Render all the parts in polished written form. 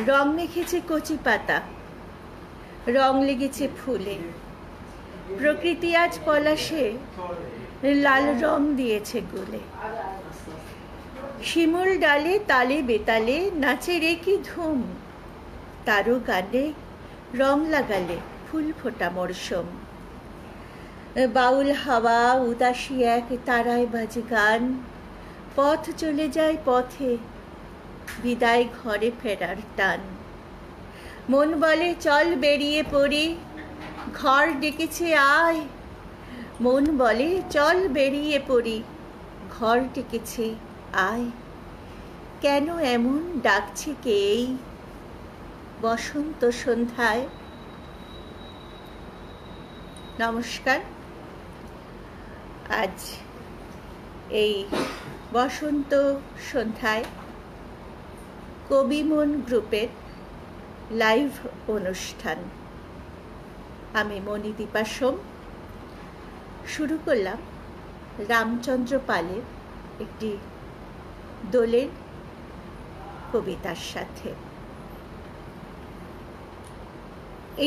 রং মেখেছে কচি পাতা, রং লেগেছে ফুলে। প্রকৃতি আজ পলাশে লাল রং দিয়েছে গুলে। শিমুল ডালে তালে বেতালে নাচে রে কি ধুম, তারও গানে রং লাগালে ফুল ফোটা মরশুম। বাউল হাওয়া উদাসী এক তারায় বাজে গান, পথ চলে যায় পথে বিদায় ঘরে ফেরার টান। মন বলে চল বেরিয়ে পড়ি, ঘর ডেকেছে আয়। মন বলে চল বেরিয়ে পড়ি, ঘর ডেকেছে আয়। কেন এমন ডাকছে কে এই বসন্ত সন্ধ্যায়? নমস্কার। আজ এই বসন্ত সন্ধ্যায় কবিমন গ্রুপের লাইভ অনুষ্ঠান। আমি মণিদীপা সোম। শুরু করলাম রামচন্দ্র পালের একটি দোলের কবিতার সাথে।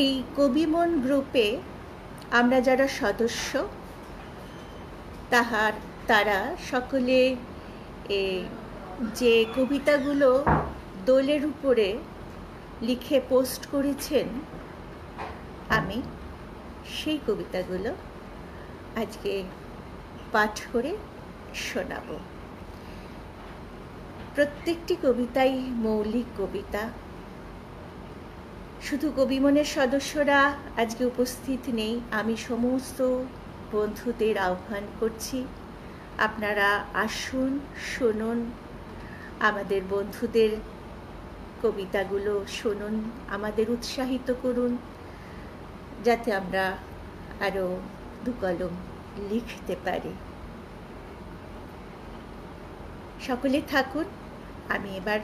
এই কবিমন গ্রুপে আমরা যারা সদস্য তারা সকলে যে কবিতাগুলো দোলের উপরে লিখে পোস্ট করেছেন, আমি সেই কবিতাগুলো আজকে পাঠ করে শোনাব। প্রত্যেকটি কবিতাই মৌলিক কবিতা। শুধু কবিমনের সদস্যরা আজকে উপস্থিত নেই, আমি সমস্ত বন্ধুদের আহ্বান করছি, আপনারা আসুন, শুনুন, আমাদের বন্ধুদের কবিতাগুলো শুনুন, আমাদের উৎসাহিত করুন, যাতে আমরা আরও দু কলম লিখতে পারি। সকলে থাকুন। আমি এবার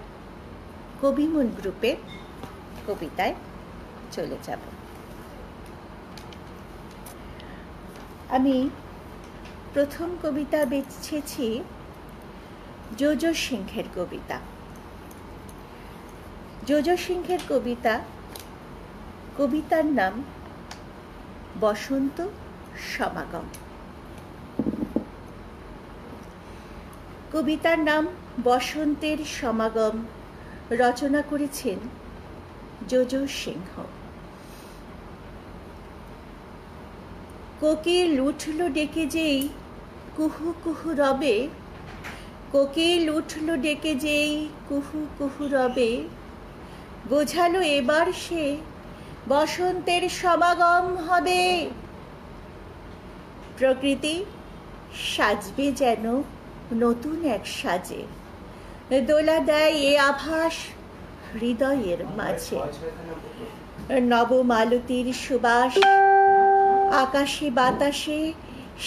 কবিমন গ্রুপের কবিতায় চলে যাব। আমি প্রথম কবিতা বেছেছি জোজো সিংহের কবিতা। জোজো সিংহের কবিতার নাম বসন্ত সমাগম। কবিতার নাম বসন্তের সমাগম। রচনা করেছেন জোজো সিংহ। কোকিল উঠল ডেকে যেই কুহু কুহু রবে, কোকিল উঠল ডেকে যেই কুহু কুহু রবে, বোঝালো এবার সে বসন্তের সমাগম হবে। প্রকৃতি সাজবে যেন নতুন এক সাজে, দোলা দেয় এ আভাস হৃদয়ের মাঝে। নবমালতীর সুবাস আকাশে বাতাসে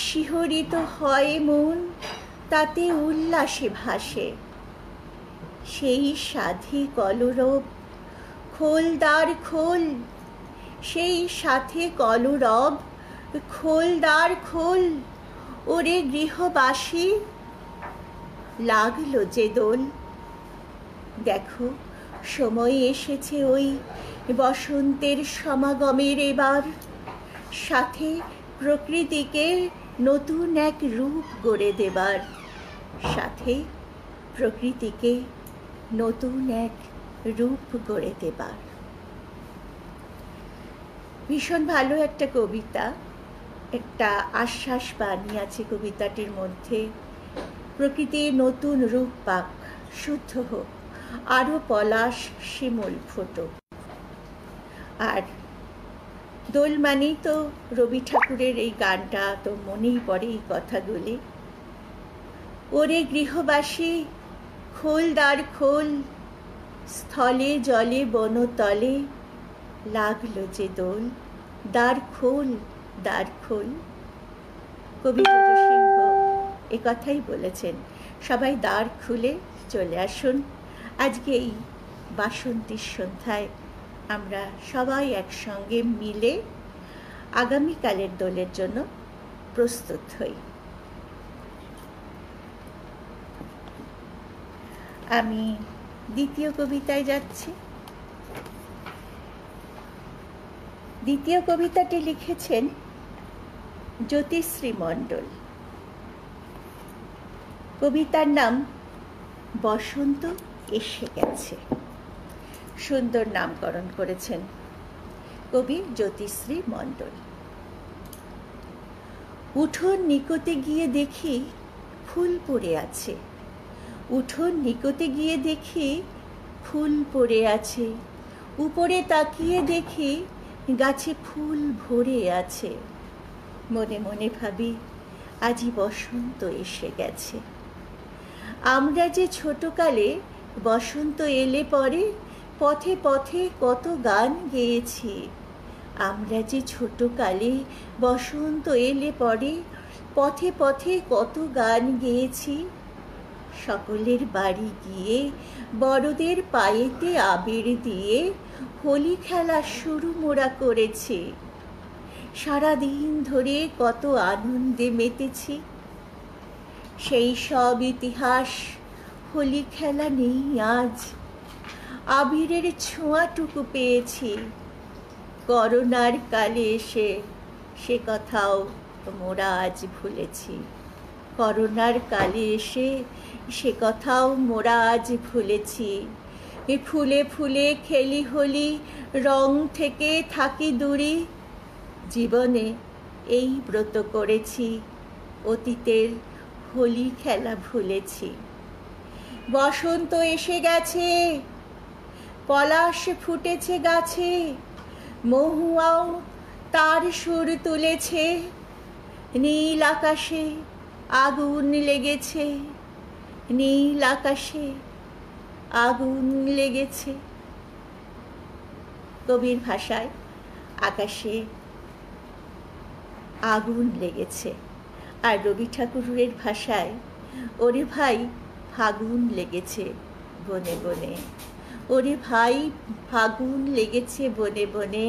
শিহরিত হয় মন, তাতে উল্লাসে ভাসে। সেই সাথে কলরব খোল দ্বার খোল, সেই সাথে কলরব খোল দ্বার খোল। ওরে গৃহবাসী লাগলো যে দোল, দেখো সময় এসেছে ওই বসন্তের সমাগমের এবার। সাথে প্রকৃতিকে নতুন এক রূপ গড়ে দেবার, সাথে প্রকৃতিকে নতুন এক রূপ গড়ে দেবার। ভীষণ ভালো একটা কবিতা, একটা আশ্বাস বাণী আছে কবিতাটির মধ্যে। প্রকৃতি নতুন রূপ পাক, শুদ্ধ হোক, আরো পলাশ শিমুল ফোটুক। আর দোল মানেই তো রবি ঠাকুরের এই গানটা তো মনেই পড়ে এই কথাগুলি। ওরে গৃহবাসী খোল দ্বার খোল, স্থলে জলে বনতলে লাগলো যে দোল, দ্বার খোল দ্বার খোল। কবি জোজো সিংহ এ কথাই বলেছেন। সবাই দ্বার খুলে চলে আসুন। আজকে এই বাসন্তীর সন্ধ্যায় আমরা সবাই একসঙ্গে মিলে আগামীকালের দোলের জন্য প্রস্তুত হই। আমি দ্বিতীয় কবিতায় যাচ্ছি। দ্বিতীয় কবিতাটি লিখেছেন জ্যোতিশ্রী মণ্ডল। কবিতার নাম বসন্ত এসে গেছে। সুন্দর নামকরণ করেছেন কবি জ্যোতিশ্রী মণ্ডল। উঠোন নিকটে গিয়ে দেখি ফুল পড়ে আছে, উঠোন নিকটে গিয়ে দেখি ফুল পড়ে আছে, উপরে তাকিয়ে দেখি গাছে ফুল ভরে আছে। মনে মনে ভাবি আজই বসন্ত এসে গেছে। আমরা যে ছোটকালে বসন্ত এলে পরে পথে পথে কত গান গেয়েছি। আমরা যে ছোটকালে বসন্ত এলে পরে পথে পথে কত গান গেয়েছি। সকলের বাড়ি গিয়ে বড়দের পায়েতে আবির দিয়ে হোলি খেলা শুরু মোরা করেছি। সারাদিন ধরে কত আনন্দে মেতেছি। সেই সব ইতিহাস হোলি খেলা নেই আজ। আবিরের ছোঁয়াটুকু পেয়েছি। করোনার কালে এসে সে কথাও মোরা আজ ভুলেছি। করোনার কালে এসে সে কথাও মোরা আজ ভুলেছি। ফুলে ফুলে খেলি হোলি, রং থেকে থাকি দূরে। জীবনে এই ব্রত করেছি, অতীতের হোলি খেলা ভুলেছি। বসন্ত এসে গেছে, পলাশ ফুটেছে গাছে, মহুয়াও তার সুর তুলেছে। নীল আকাশে আগুন লেগেছে, নীল আকাশে আগুন লেগেছে। কবির ভাষায় আকাশে আগুন লেগেছে, আর রবি ঠাকুরের ভাষায় ওরে ভাই ফাগুন লেগেছে বনে বনে। ওরে ভাই ফাগুন লেগেছে বনে বনে,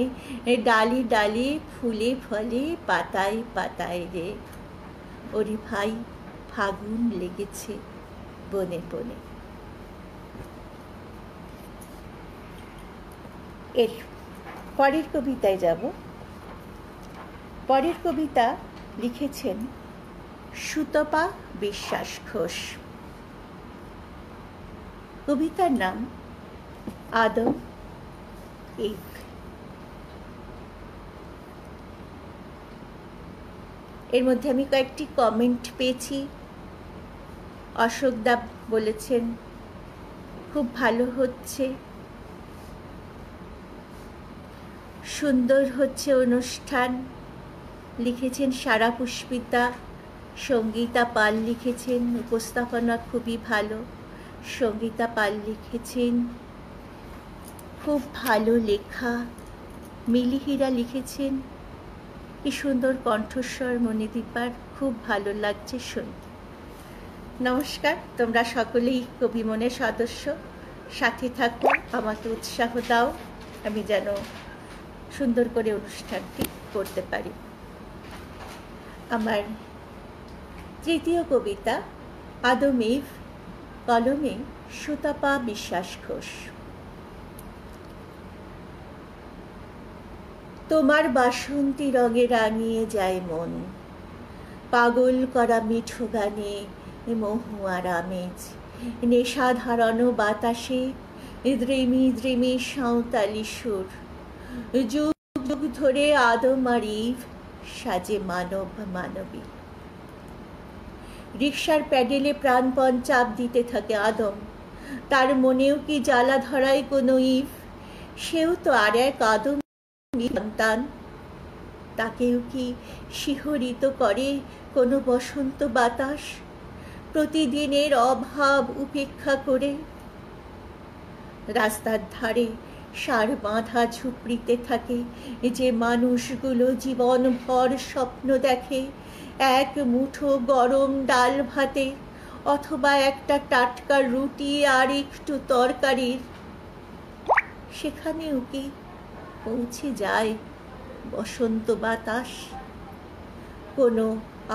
ডালে ডালে ফুলে ফলে পাতায় পাতায় রে। ওরে ভাই ফাগুন লেগেছে বনে বনে। এর পরের কবিতায় যাব। পরের কবিতা লিখেছেন সুতপা বিশ্বাস ঘোষ। কবিতার নাম আদম ইভ। এর মধ্যে আমি কয়েকটি কমেন্ট পেয়েছি। অশোকদা বলেছেন খুব ভালো হচ্ছে, সুন্দর হচ্ছে অনুষ্ঠান। লিখেছেন সারা পুষ্পিতা। সঙ্গীতা পাল লিখেছেন উপস্থাপনা খুবই ভালো। সঙ্গীতা পাল লিখেছেন খুব ভালো লেখা। মিলিহীরা লিখেছেন কি সুন্দর কণ্ঠস্বর মণিদীপার, খুব ভালো লাগছে শুনতে। নমস্কার, তোমরা সকলেই কবি মনের সদস্য। সাথে থাকো, আমাকে উৎসাহ দাও, আমি যেন সুন্দর করে অনুষ্ঠানটি করতে পারি। আমার তৃতীয় কবিতা আদম ইভ, কলমে সুতপা বিশ্বাস ঘোষ। তোমার বাসন্তী রঙে রাঙিয়ে যায় মন, পাগল করা মিঠো গানে মহুয়ার আমেজ। নেশা ধারানো বাতাসে দ্রিমি দ্রিমি সাঁওতালি সুর। যুগ যুগ ধরে আদম আর ইভ সাজে মানব মানবী। রিকশার প্যাডেলে প্রাণপণ চাপ দিতে থাকে আদম। তার মনেও কি জ্বালা ধরায় কোনো ইভ? সেও তো আর এক আদম সন্তান। তাকেও কি শিহরিত করে কোনো বসন্ত বাতাস? প্রতিদিনের অভাব উপেক্ষা করে রাস্তার ধারে সার বাঁধা ঝুপড়িতে থাকে যে মানুষগুলো জীবনভর স্বপ্ন দেখে এক মুঠো গরম ডাল ভাতে, অথবা একটা টাটকা রুটি আর একটু তরকারির। সেখানেও কি পৌঁছে যায় বসন্ত বাতাস কোনো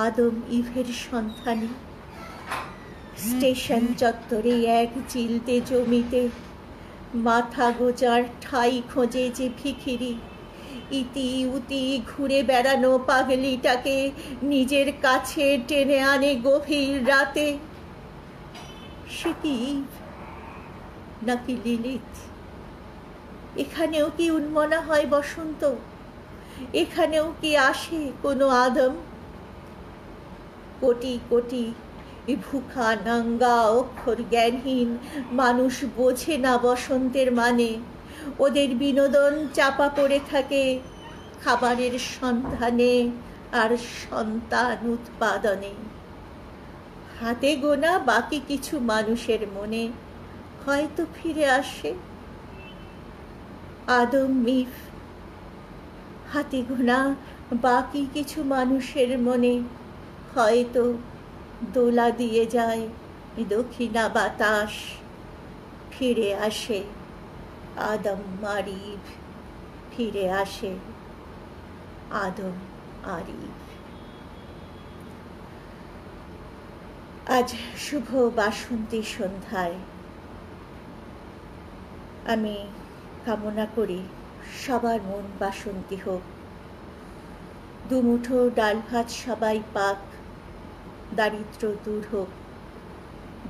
আদম ইভের সন্ধানে? স্টেশন চত্বরে এক চিলতে জমিতে মাথা গোজার ঠাই খোঁজে যে ভিখিরি, ইতি উতি ঘুরে বেড়ানো পাগলিটাকে নিজের কাছে টেনে আনে গভীর রাতে। সে কি নাকি লিলিত? এখানেও কি উন্মনা হয় বসন্ত? এখানেও কি আসে কোনো আদম? কোটি কোটি ভুখা নাঙ্গা অক্ষর জ্ঞানহীন মানুষ বোঝে না বসন্তের মানে। ওদের বিনোদন চাপা পড়ে থাকে খাবারের সন্ধানে আর সন্তান উৎপাদনে। হাতে গোনা বাকি কিছু মানুষের মনে হয়তো ফিরে আসে আদম মিফ। হাতে গোনা বাকি কিছু মানুষের মনে হয়তো দোলা দিয়ে যায় দক্ষিণা বাতাস। ফিরে আসে আদম আরিফ, ফিরে আসে আদম আরিফ। আজ শুভ বাসন্তী সন্ধ্যায় আমি কামনা করি সবার মন বাসন্তী হোক। দুমুঠো ডাল ভাত সবাই পাক, দারিদ্র দূর হোক।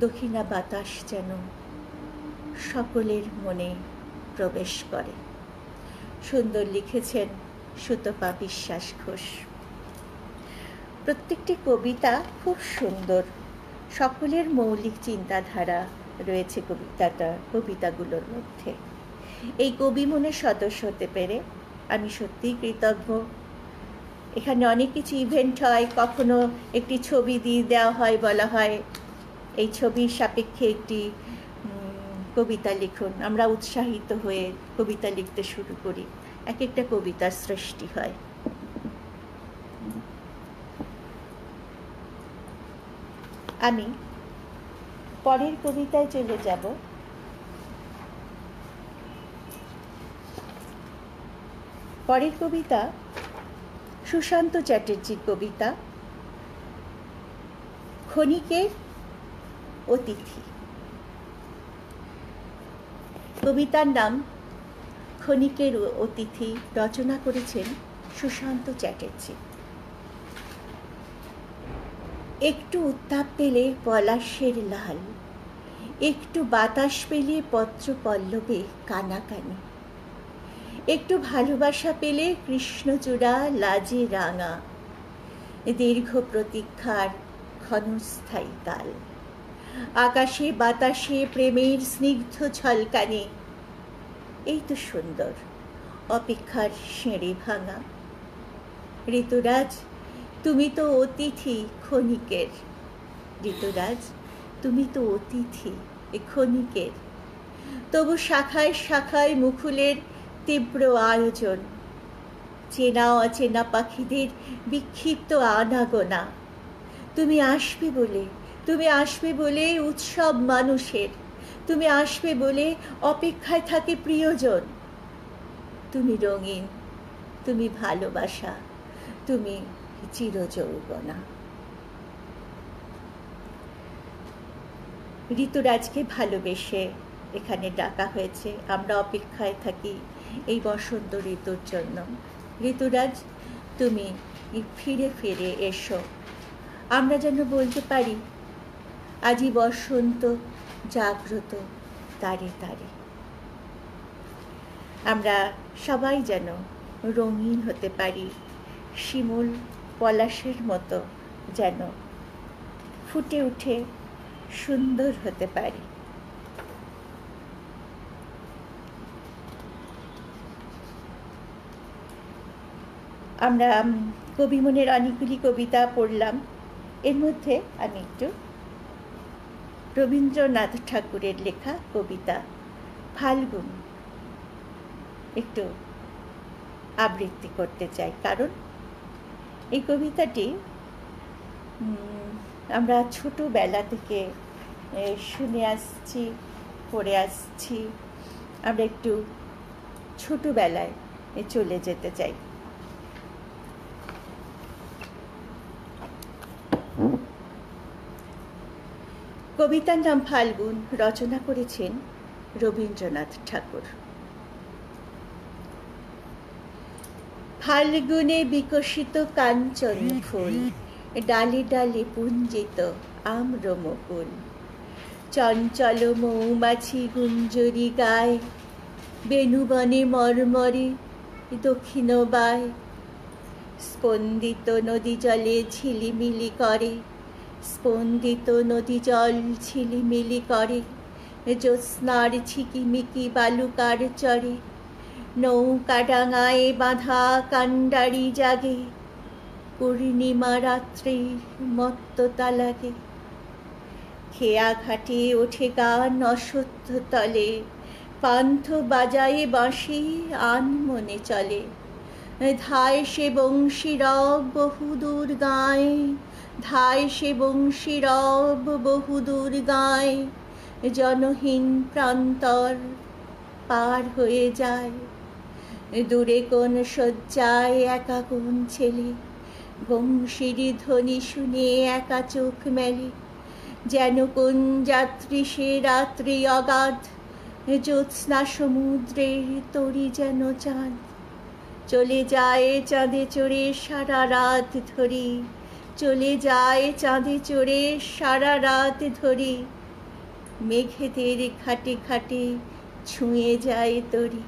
দক্ষিণা বাতাস যেন সকলের মনে প্রবেশ করে। সুন্দর লিখেছেন সুতপা বিশ্বাস ঘোষ। প্রত্যেকটি কবিতা খুব সুন্দর, সকলের মৌলিক চিন্তাধারা রয়েছে কবিতাগুলোর মধ্যে। এই কবি মনের সদস্য হতে পেরে আমি সত্যিই কৃতজ্ঞ। এখানে অনেক কিছু ইভেন্ট হয়, কখনো একটি ছবি দিয়ে দেওয়া হয়, বলা হয় এই ছবির সাপেক্ষে একটি কবিতা লিখুন। আমরা উৎসাহিত হয়ে কবিতা লিখতে শুরু করি, এক একটা কবিতার সৃষ্টি হয়। আমি পরের কবিতায় চলে যাব। পরের কবিতা সুশান্ত চ্যাটার্জির কবিতা ক্ষণিকের অতিথি। কবিতার নাম ক্ষণিকের অতিথি, রচনা করেছেন সুশান্ত চ্যাটার্জি। একটু উত্তাপ পেলে পলাশের লাল, একটু বাতাস পেলে পত্র পল্লবে কানাকানি, একটু ভালোবাসা পেলে কৃষ্ণচূড়া লাজে রাঙা, দীর্ঘ প্রতীক্ষার ক্ষণস্থায়ী কাল। আকাশে বাতাসে প্রেমের স্নিগ্ধ ঝলকানি, এই তো সুন্দর অপেক্ষার সিঁড়ি ভাঙা। ঋতুরাজ তুমি তো অতিথি ক্ষণিকের, ঋতুরাজ তুমি তো অতিথি ক্ষণিকের। তবু শাখায় শাখায় মুকুলের তীব্র আয়োজন, চেনা অচেনা পাখিদের বিক্ষিপ্ত আনাগোনা। তুমি আসবে বলে, তুমি আসবে বলে উৎসব মানুষের, তুমি আসবে বলে অপেক্ষায় থাকে প্রিয়জন। তুমি রঙিন, তুমি ভালোবাসা, তুমি চিরযৌবনা। ঋতুরাজকে ভালোবেসে এখানে ডাকা হয়েছে। আমরা অপেক্ষায় থাকি এই বসন্ত ঋতুর জন্য। ঋতুরাজ তুমি ফিরে ফিরে এসো, আমরা যেন বলতে পারি আজই বসন্ত জাগ্রত তারে তারে। আমরা সবাই যেন রঙিন হতে পারি, শিমুল পলাশের মতো যেন ফুটে উঠে সুন্দর হতে পারি। আমরা কবি মনের অনেকগুলি কবিতা পড়লাম, এর মধ্যে আমি একটু রবীন্দ্রনাথ ঠাকুরের লেখা কবিতা ফাল্গুন একটু আবৃত্তি করতে চাই। কারণ এই কবিতাটি আমরা ছোটবেলা থেকে শুনে আসছি, পড়ে আসছি। আমরা একটু ছোটবেলায় চলে যেতে চাই। কবিতার নাম ফাল্গুন, রচনা করেছেন রবীন্দ্রনাথ ঠাকুর। ফাল্গুনে বিকশিত কাঞ্চন ফুল, ডালে ডালে পুঞ্জিত আম্র মুকুল। চঞ্চল মৌমাছি গুঞ্জরি গায়, বেণুবনে মর্মরে দক্ষিণ বায়। স্পন্দিত নদী জলে ঝিলিমিলি করে, স্পন্দিত নদী জল ঝিলিমিলি করে। জ্যোৎস্নার ঝিকিমিকি বালুকার চরে, নৌকা ডাঙায় বাঁধা কান্ডারি জাগে। পূর্ণিমা রাত্রির মত্ততা লাগে। খেয়া ঘাটে ওঠে গান অসত্য তলে, পান্থ বাজায়ে বাঁশি আনমনে চলে। ধায় সে বংশী রব বহুদূর গায়, ধায় সে বংশী রব বহুদূর গায়। জনহীন প্রান্তর পার হয়ে যায়। দূরে কোন শয্যায় একা কোন ছেলে, বংশীর ধ্বনি শুনে একা চোখ মেলে। যেন কোন যাত্রী সে রাত্রি অগাধ, জ্যোৎস্না সমুদ্রের তরি যেন চাঁদ। চলে যায় চাঁদে চড়ে সারা রাত ধরি, চলে যায় চাঁদে চড়ে সারা রাত ধরি। মেঘেদের ঘাটে ঘাটে ছুঁয়ে যায় তরি।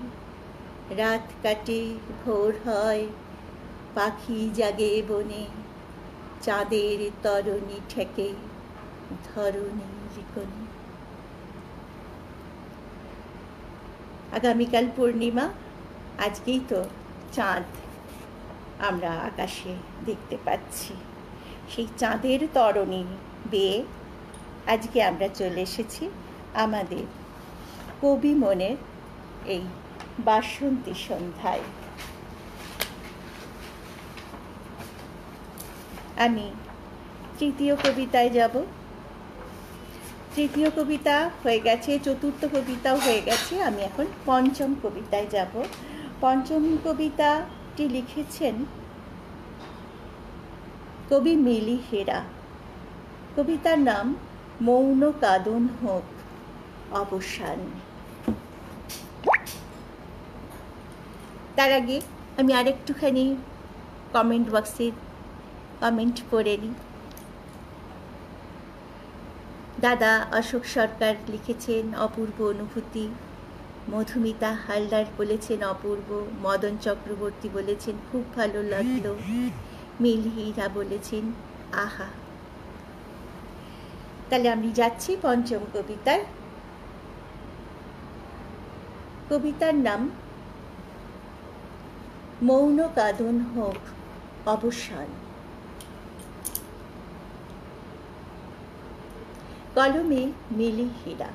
রাত কাটে ভোর হয়, পাখি জাগে বনে, চাঁদের তরণী ঠেকে ধরণীর কোণে। আগামীকাল পূর্ণিমা, আজকেই তো চাঁদ আমরা আকাশে দেখতে পাচ্ছি। সেই চাঁদের তরণী বেয়ে আজকে আমরা চলে এসেছি আমাদের কবি মনের এই বাসন্তী সন্ধ্যায়। আমি তৃতীয় কবিতায় যাব। তৃতীয় কবিতা হয়ে গেছে, চতুর্থ কবিতাও হয়ে গেছে, আমি এখন পঞ্চম কবিতায় যাব। পঞ্চম কবিতাটি লিখেছেন কবি মিলি হেরা। কবিতার নাম মৌন কাঁদন হোক অবসান। তার আগে আমি আরেকটুখানি কমেন্ট বক্সে কমেন্ট পড়ে নিই। দাদা অশোক সরকার লিখেছেন অপূর্ব অনুভূতি। মধুমিতা হালদার বলেছেন অপূর্ব। মদন চক্রবর্তী বলেছেন খুব ভালো লাগলো। মিলহিরা বলেছেন আহা। তাহলে আমি যাচ্ছি পঞ্চম কবিতায়। কবিতার নাম মৌন কাঁদন হোক অবসান। কলমে মিলি হীরা।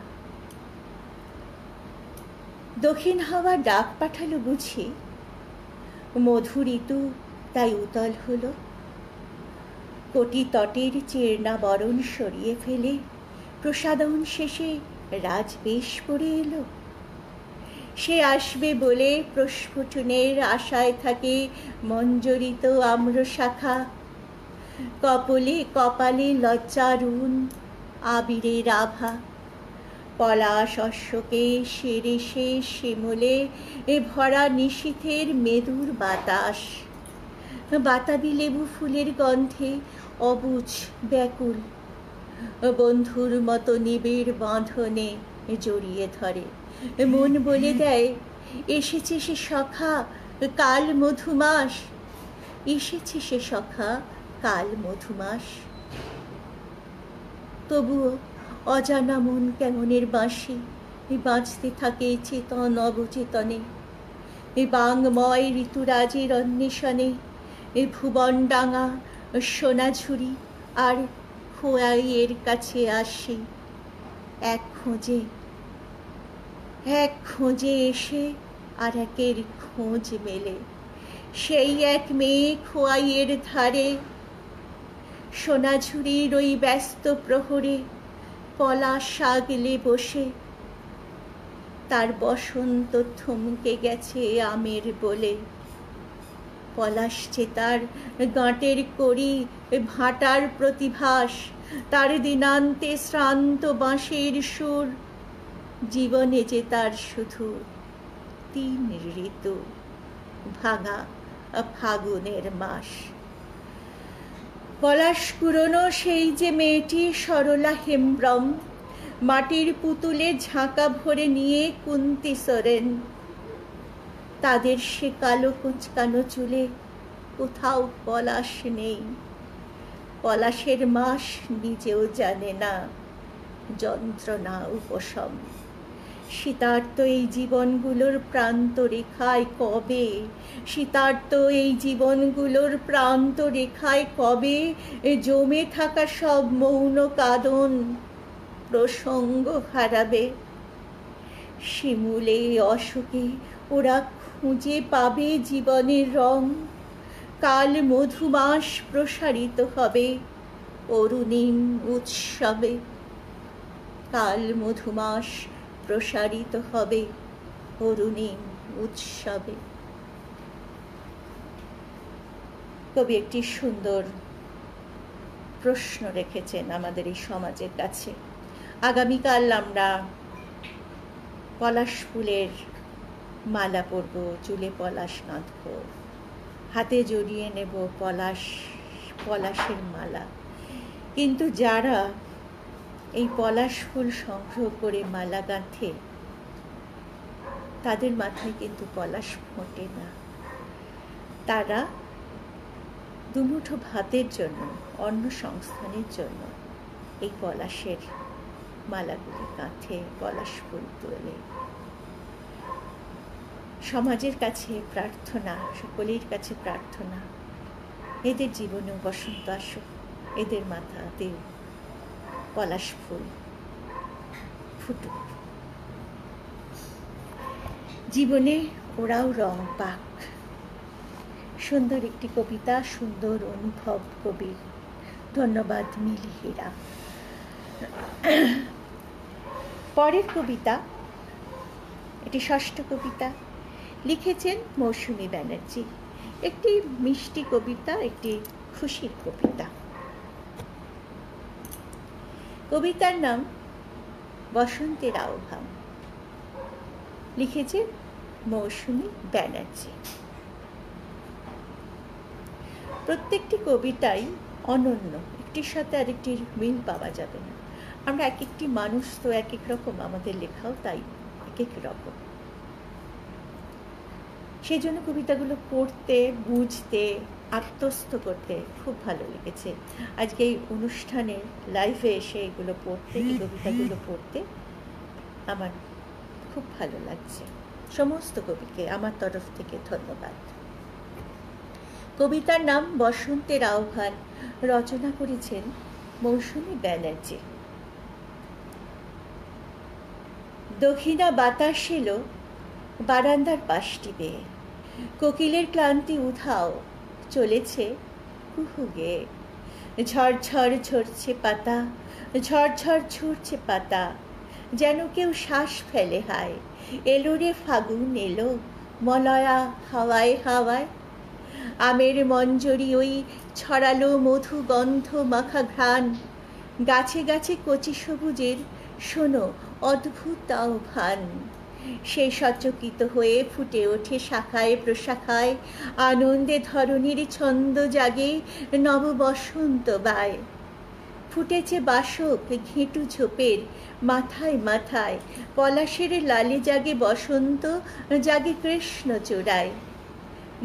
দক্ষিণ হাওয়া ডাক পাঠালো বুঝি, মধু ঋতু তাই উতল হলো। কোটি তটের চেরনা বরণ সরিয়ে ফেলে প্রসাদন শেষে রাজবেশ পরে এলো। সে আসবে বলে প্রস্ফুটনের আশায় থাকে মঞ্জরিত আম্র শাখা। কপলে কপালে লজ্জারুণ আবিরের আভা। পলাশ অশ্বকে সেরে সে শিমুলে এ ভরা নিশীথের মেদুর বাতাস। বাতাবি লেবু ফুলের গন্ধে অবুঝ ব্যাকুল বন্ধুর মতো নিবিড় বাঁধনে জড়িয়ে ধরে। মন বলে দেয় এসেছে সে সখা কাল মধুমাস, এসেছে সে সখা কাল মধুমাস। তবুও অজানা মন কেমনের বাঁশি বাঁচতে থাকে চেতন অবচেতনে। বাংময় ঋতুরাজের অন্বেষণে ভুবন ডাঙা সোনাঝুরি আর খোয়াইয়ের কাছে আসি। এক খোঁজে এসে আর একের খোঁজ মেলে। সেই এক মেয়ে খোয়াইয়ের ধারে, সোনাঝুরির ওই ব্যস্ত প্রহরে পলাশ আগলে বসে। তার বসন্ত থমকে গেছে আমের বলে। পলাশছে তার গাঁটের কড়ি ভাটার প্রতিভাস। তার দিনান্তে শ্রান্ত বাঁশের সুর। জীবনে যে তার শুধু 3 ঋতু, ভাঙা ফাগুনের মাস। পলাশ কুড়োনো সেই যে মেয়েটি সরলা হেমব্রম, মাটির পুতুলে ঝাঁকা ভরে নিয়ে কুন্তি সোরেন, তাদের সে কালো কুঁচকানো চুলে কোথাও পলাশ নেই। পলাশের মাস নিজেও জানে না যন্ত্রণা উপশম। শীতার্ত এই জীবনগুলোর প্রান্ত রেখায় কবে, শীতার্ত এই জীবনগুলোর প্রান্ত রেখায় কবে জমে থাকা সব মৌন কাঁদন প্রসঙ্গ হারাবে। শিমুলে অশোকে ওরা খুঁজে পাবে জীবনের রং। কাল মধুমাস প্রসারিত হবে অরুণিম উৎসবে। কাল মধুমাস প্রসারিত হবে অরুণিম উৎসবে। কবি একটি সুন্দর প্রশ্ন রেখেছেন আমাদের এই সমাজের কাছে। আগামীকাল আমরা পলাশ ফুলের মালা পরব, চুলে পলাশ গাঁথব, হাতে জড়িয়ে নেব পলাশের মালা। কিন্তু যারা এই পলাশ ফুল সংগ্রহ করে মালা গাঁথে, তাদের মাথায় কিন্তু পলাশ ফোটে না। তারা দুমুঠো ভাতের জন্য, অন্ন সংস্থানের জন্য এই পলাশের মালাগুলি গাঁথে, পলাশ ফুল তোলে। সমাজের কাছে প্রার্থনা, সকলের কাছে প্রার্থনা, এদের জীবনেও বসন্ত আসুক, এদের মাথাতে পলাশ ফুল ফুটুক, জীবনে ওরাও রং পাক। সুন্দর একটি কবিতা, সুন্দর অনুভব কবির। ধন্যবাদ মিলিহিরা। পরের কবিতা, এটি ষষ্ঠ কবিতা, লিখেছেন মৌসুমী ব্যানার্জি। একটি মিষ্টি কবিতা, একটি খুশির কবিতা। কবিতার নাম বসন্তের আহ্বান, লিখেছেন মৌসুমী ব্যানার্জি। প্রত্যেকটি কবিতাই অনন্য, একটির সাথে আরেকটির মিল পাওয়া যাবে না। আমরা এক একটি মানুষ তো এক এক রকম, আমাদের লেখাও তাই এক এক রকম। সেই জন্য কবিতাগুলো পড়তে, বুঝতে, আত্মস্থ করতে খুব ভালো লেগেছে। আজকে এই অনুষ্ঠানে লাইভে এসে এগুলো পড়তে, এই কবিতাগুলো পড়তে আমার খুব ভালো লাগছে। সমস্ত কবিকে আমার তরফ থেকে ধন্যবাদ। কবিতার নাম বসন্তের আহ্বান, রচনা করেছেন মৌসুমী ব্যানার্জি। দক্ষিণা বাতাস এলো বারান্দার পাশটি বেয়ে, কোকিলের ক্লান্তি উধাও চলেছে কুহু গেয়ে। ঝড়ঝড় ঝরছে পাতা, ঝড়ঝড় ঝরছে পাতা, যেন কেউ শ্বাস ফেলে হায়। এলো রে ফাগুন এলো, মলয়া হাওয়ায় হাওয়ায়। আমের মঞ্জরি ওই ছড়ালো মধু গন্ধ মাখা ঘ্রাণ। গাছে গাছে কচি সবুজের শোনো অদ্ভুত আহ্বান। সে সচকিত হয়ে ফুটে ওঠে শাখায় প্রশাখায়, আনন্দে ধরণীর ছন্দ জাগে নব বসন্ত বায়। ফুটেছে বাসক ঘেঁটু ঝোপের মাথায় মাথায়, পলাশের লালে জাগে বসন্ত, জাগে কৃষ্ণ চূড়ায়।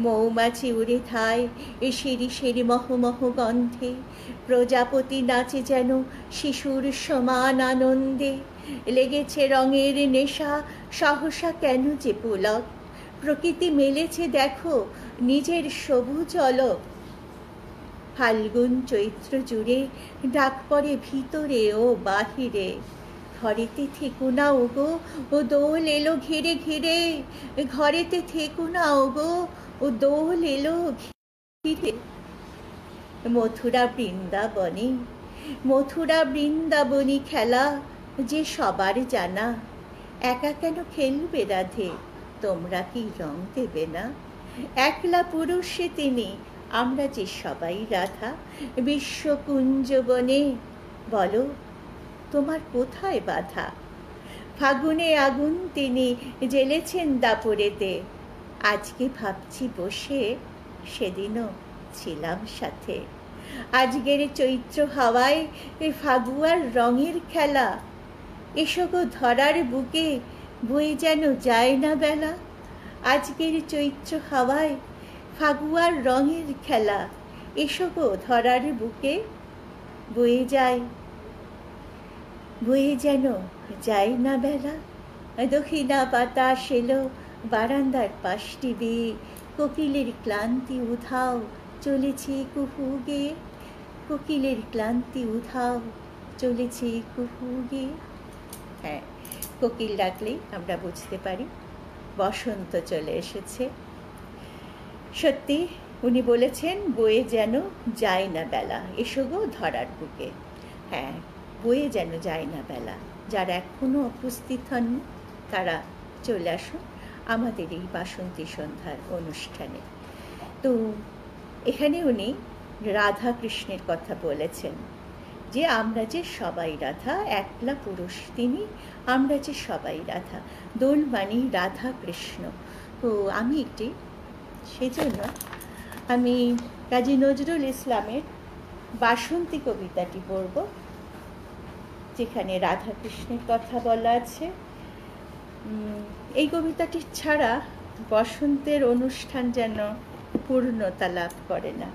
মৌমাছি উড়ে ধায় এ সেরি সেরি মহমহ গন্ধে, প্রজাপতি নাচে যেন শিশুর সমান আনন্দে। লেগেছে রঙের নেশা সহসা কেন যে পুলক, প্রকৃতি মেলেছে দেখো নিজের সবুজ অলক। ফাল্গুন চৈত্র জুড়ে ডাক পড়ে ভিতরে ও বাহিরে, ঘরেতে থেকো না ওগো ও দোল এলো ঘিরে ঘিরে। ঘরেতে থেকো না ওগো ও দোল এলো ঘিরে। মথুরা বৃন্দাবনে, মথুরা বৃন্দাবনী খেলা যে সবার জানা। একা কেন খেলবে রাধে, তোমরা কি রং দেবে না? একলা পুরুষে তিনি, আমরা যে সবাই রাধা। বিশ্বকুঞ্জবনে বলো তোমার কোথায় বাধা? ফাগুনে আগুন তিনি জ্বেলেছেন দাপরেতে, আজকে ভাবছি বসে সেদিনও ছিলাম সাথে। আজকের চৈত্র হাওয়ায় ফাগুয়ার রঙের খেলা, এসো গো ধরার বুকে বয়ে যেন যায় না বেলা। আজকের চৈত্র হাওয়ায় ফাগুয়ার রঙের খেলা, এসো গো ধরার বুকে বয়ে যেন যায় না বেলা। দক্ষিণা বাতাস এলো বারান্দার পাশটি বেয়ে, কোকিলের ক্লান্তি উধাও চলেছে কুহু গেয়ে। কোকিলের ক্লান্তি উধাও চলেছে কুহু গেয়ে। হ্যাঁ, কোকিল ডাকলেই আমরা বুঝতে পারি বসন্ত চলে এসেছে। সত্যি উনি বলেছেন বয়ে যেন যায় না বেলা, এসো গো ধরার বুকে। হ্যাঁ, বয়ে যেন যায় না বেলা। যারা এখনো উপস্থিত হন তারা চলে আসুন আমাদের এই বাসন্তী সন্ধ্যার অনুষ্ঠানে। তো এখানে উনি রাধা কৃষ্ণের কথা বলেছেন যে আমরা যে সবাই রাধা, একলা পুরুষ তিনি, আমরা যে সবাই রাধা। দোল মানে রাধা কৃষ্ণ। তো সেজন্য আমি কাজী নজরুল ইসলামের বাসন্তী কবিতাটি পড়ব, যেখানে রাধা কৃষ্ণের কথা বলা আছে। এই কবিতাটি ছাড়া বসন্তের অনুষ্ঠান যেন পূর্ণতা লাভ করে না।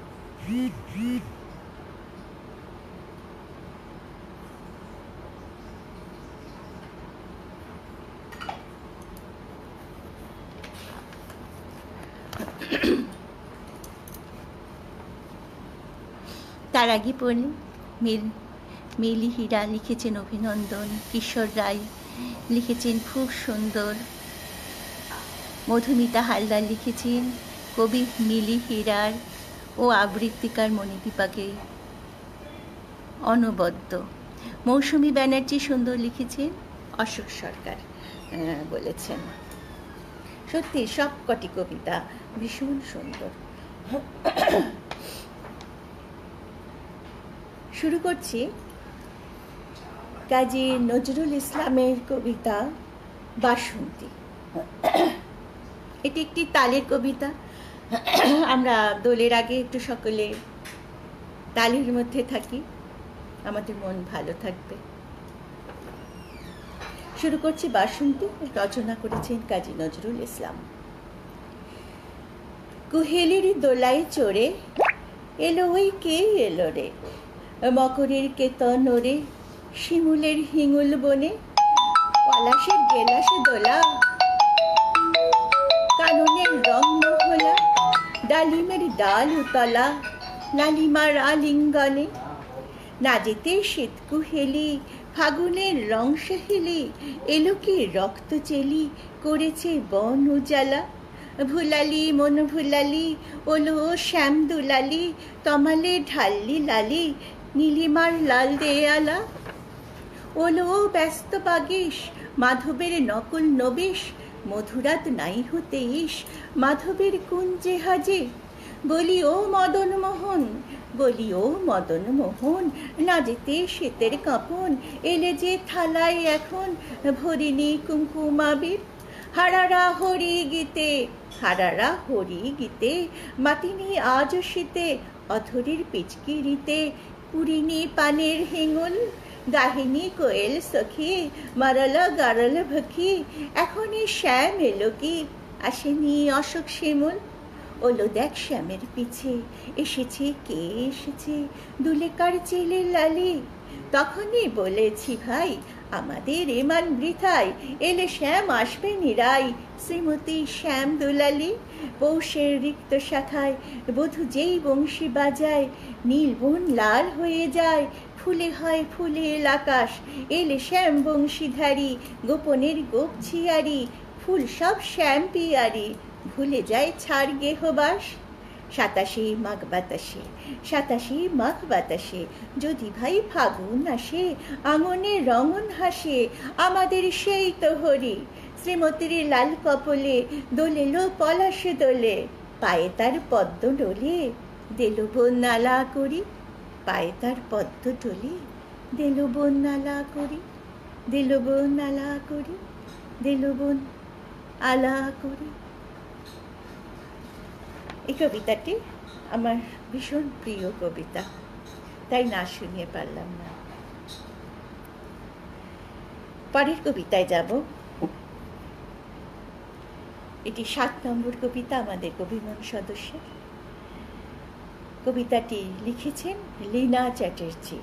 তার আগে পড়ি মিলি হীরা লিখেছেন অভিনন্দন, কিশোর রায় লিখেছেন খুব সুন্দর, মধুমিতা হালদার লিখেছেন কবি মিলি হীরার ও আবৃত্তিকার মণিদীপাকে অনবদ্য, মৌসুমী ব্যানার্জি সুন্দর লিখেছেন, অশোক সরকার বলেছেন। সত্যি সবকটি কবিতা ভীষণ সুন্দর। শুরু করছি কাজী নজরুল ইসলামের কবিতা বাসন্তী। এটি একটি তালের কবিতা। আমরা দোলের আগে একটু সকলে তালের মধ্যে থাকি, আমাদের মন ভালো থাকবে। শুরু করছি বাসন্তী। রচনা করেছেন কাজী নজরুল ইসলাম। কুহেলির দোলায় চড়ে এলো ওই কে এলো রে, মকরের কেতন ওরে শিমুলের হিঙুল বনে, পলাশের গেলাসে দোলা কাননের রং মহলা, ডালিমের ডাল উতলা লালিমার আলিঙ্গনে, না যেতে শীত কুহেলি ফাগুনের রং সহেলি, এলো কি রক্ত চেলি করেছে বন উজালা, ভুলালি মন ভুলালি ওলো শ্যাম দুলালি, তমালে ঢাল্লি লালি নীলিমার লাল দেয়ালা, ওলো ব্যস্ত বাগিস মাধবের নকুল নবিশ, মধুরাত নাই হতে ইস মাধবের কুঞ্জে হাজে, বলি ও মদন মোহন বলি ও মদন মোহন, না যেতে শীতের কাঁপন এলে যে থালায় এখন ভরিনি কুমকুমাবির, হারারা হরি গীতে হারারা হরি গীতে, মাতিনি আজ শীতে অধরির পিচকিরিতে, পুরিনি পানের হিঙুল গাহিনী কোয়েল সখী, মারালা গারাল ভখি, এখনই শ্যাম এলো কি আসেনি অশোক শিমুল, ওলো দেখ শ্যামের পিছে এসেছে কে এসেছে দুলেকার চেলে লালি, তখনই বলেছি ভাই আমাদের এমান বৃথায়, এলে শ্যাম আসবে নিরাই শ্রীমতী শ্যাম দুলালি, পৌষের রিক্ত শাখায় বধূ যেই বংশী বাজায়, নীল বন লাল হয়ে যায় ফুলে হয় ফুলেল আকাশ, এলে শ্যাম বংশীধারী গোপনের গোপ ছিয়ারি, ফুল সব শ্যাম পিয়ারি ভুলে যায় ছাড় গেহবাস, সাতাশে মাঘ বাতাসে সাতাশে মাঘ বাতাসে, যদি ভাই ফাগুন আসে আঙনে রঙন হাসে, আমাদের সেই তো হরি শ্রীমতীর লাল কপলে, দোলেলো পলাশে দোলে পায়ে তার পদ্ম ডোলে, দেল বোন নালা করি পায়ে তার পদ্ম ডোলে, দেল বোন নালা করি দেল বোন নালা করি দেল বোন আলা করি। এই কবিতাটি আমার ভীষণ প্রিয় কবিতা, তাই না শুনিয়ে পারলাম না। পরের কবিতায় যাব। এটি 7 নম্বর কবিতা আমাদের কবিমন সদস্যের। কবিতাটি লিখেছেন লীনা চ্যাটার্জি।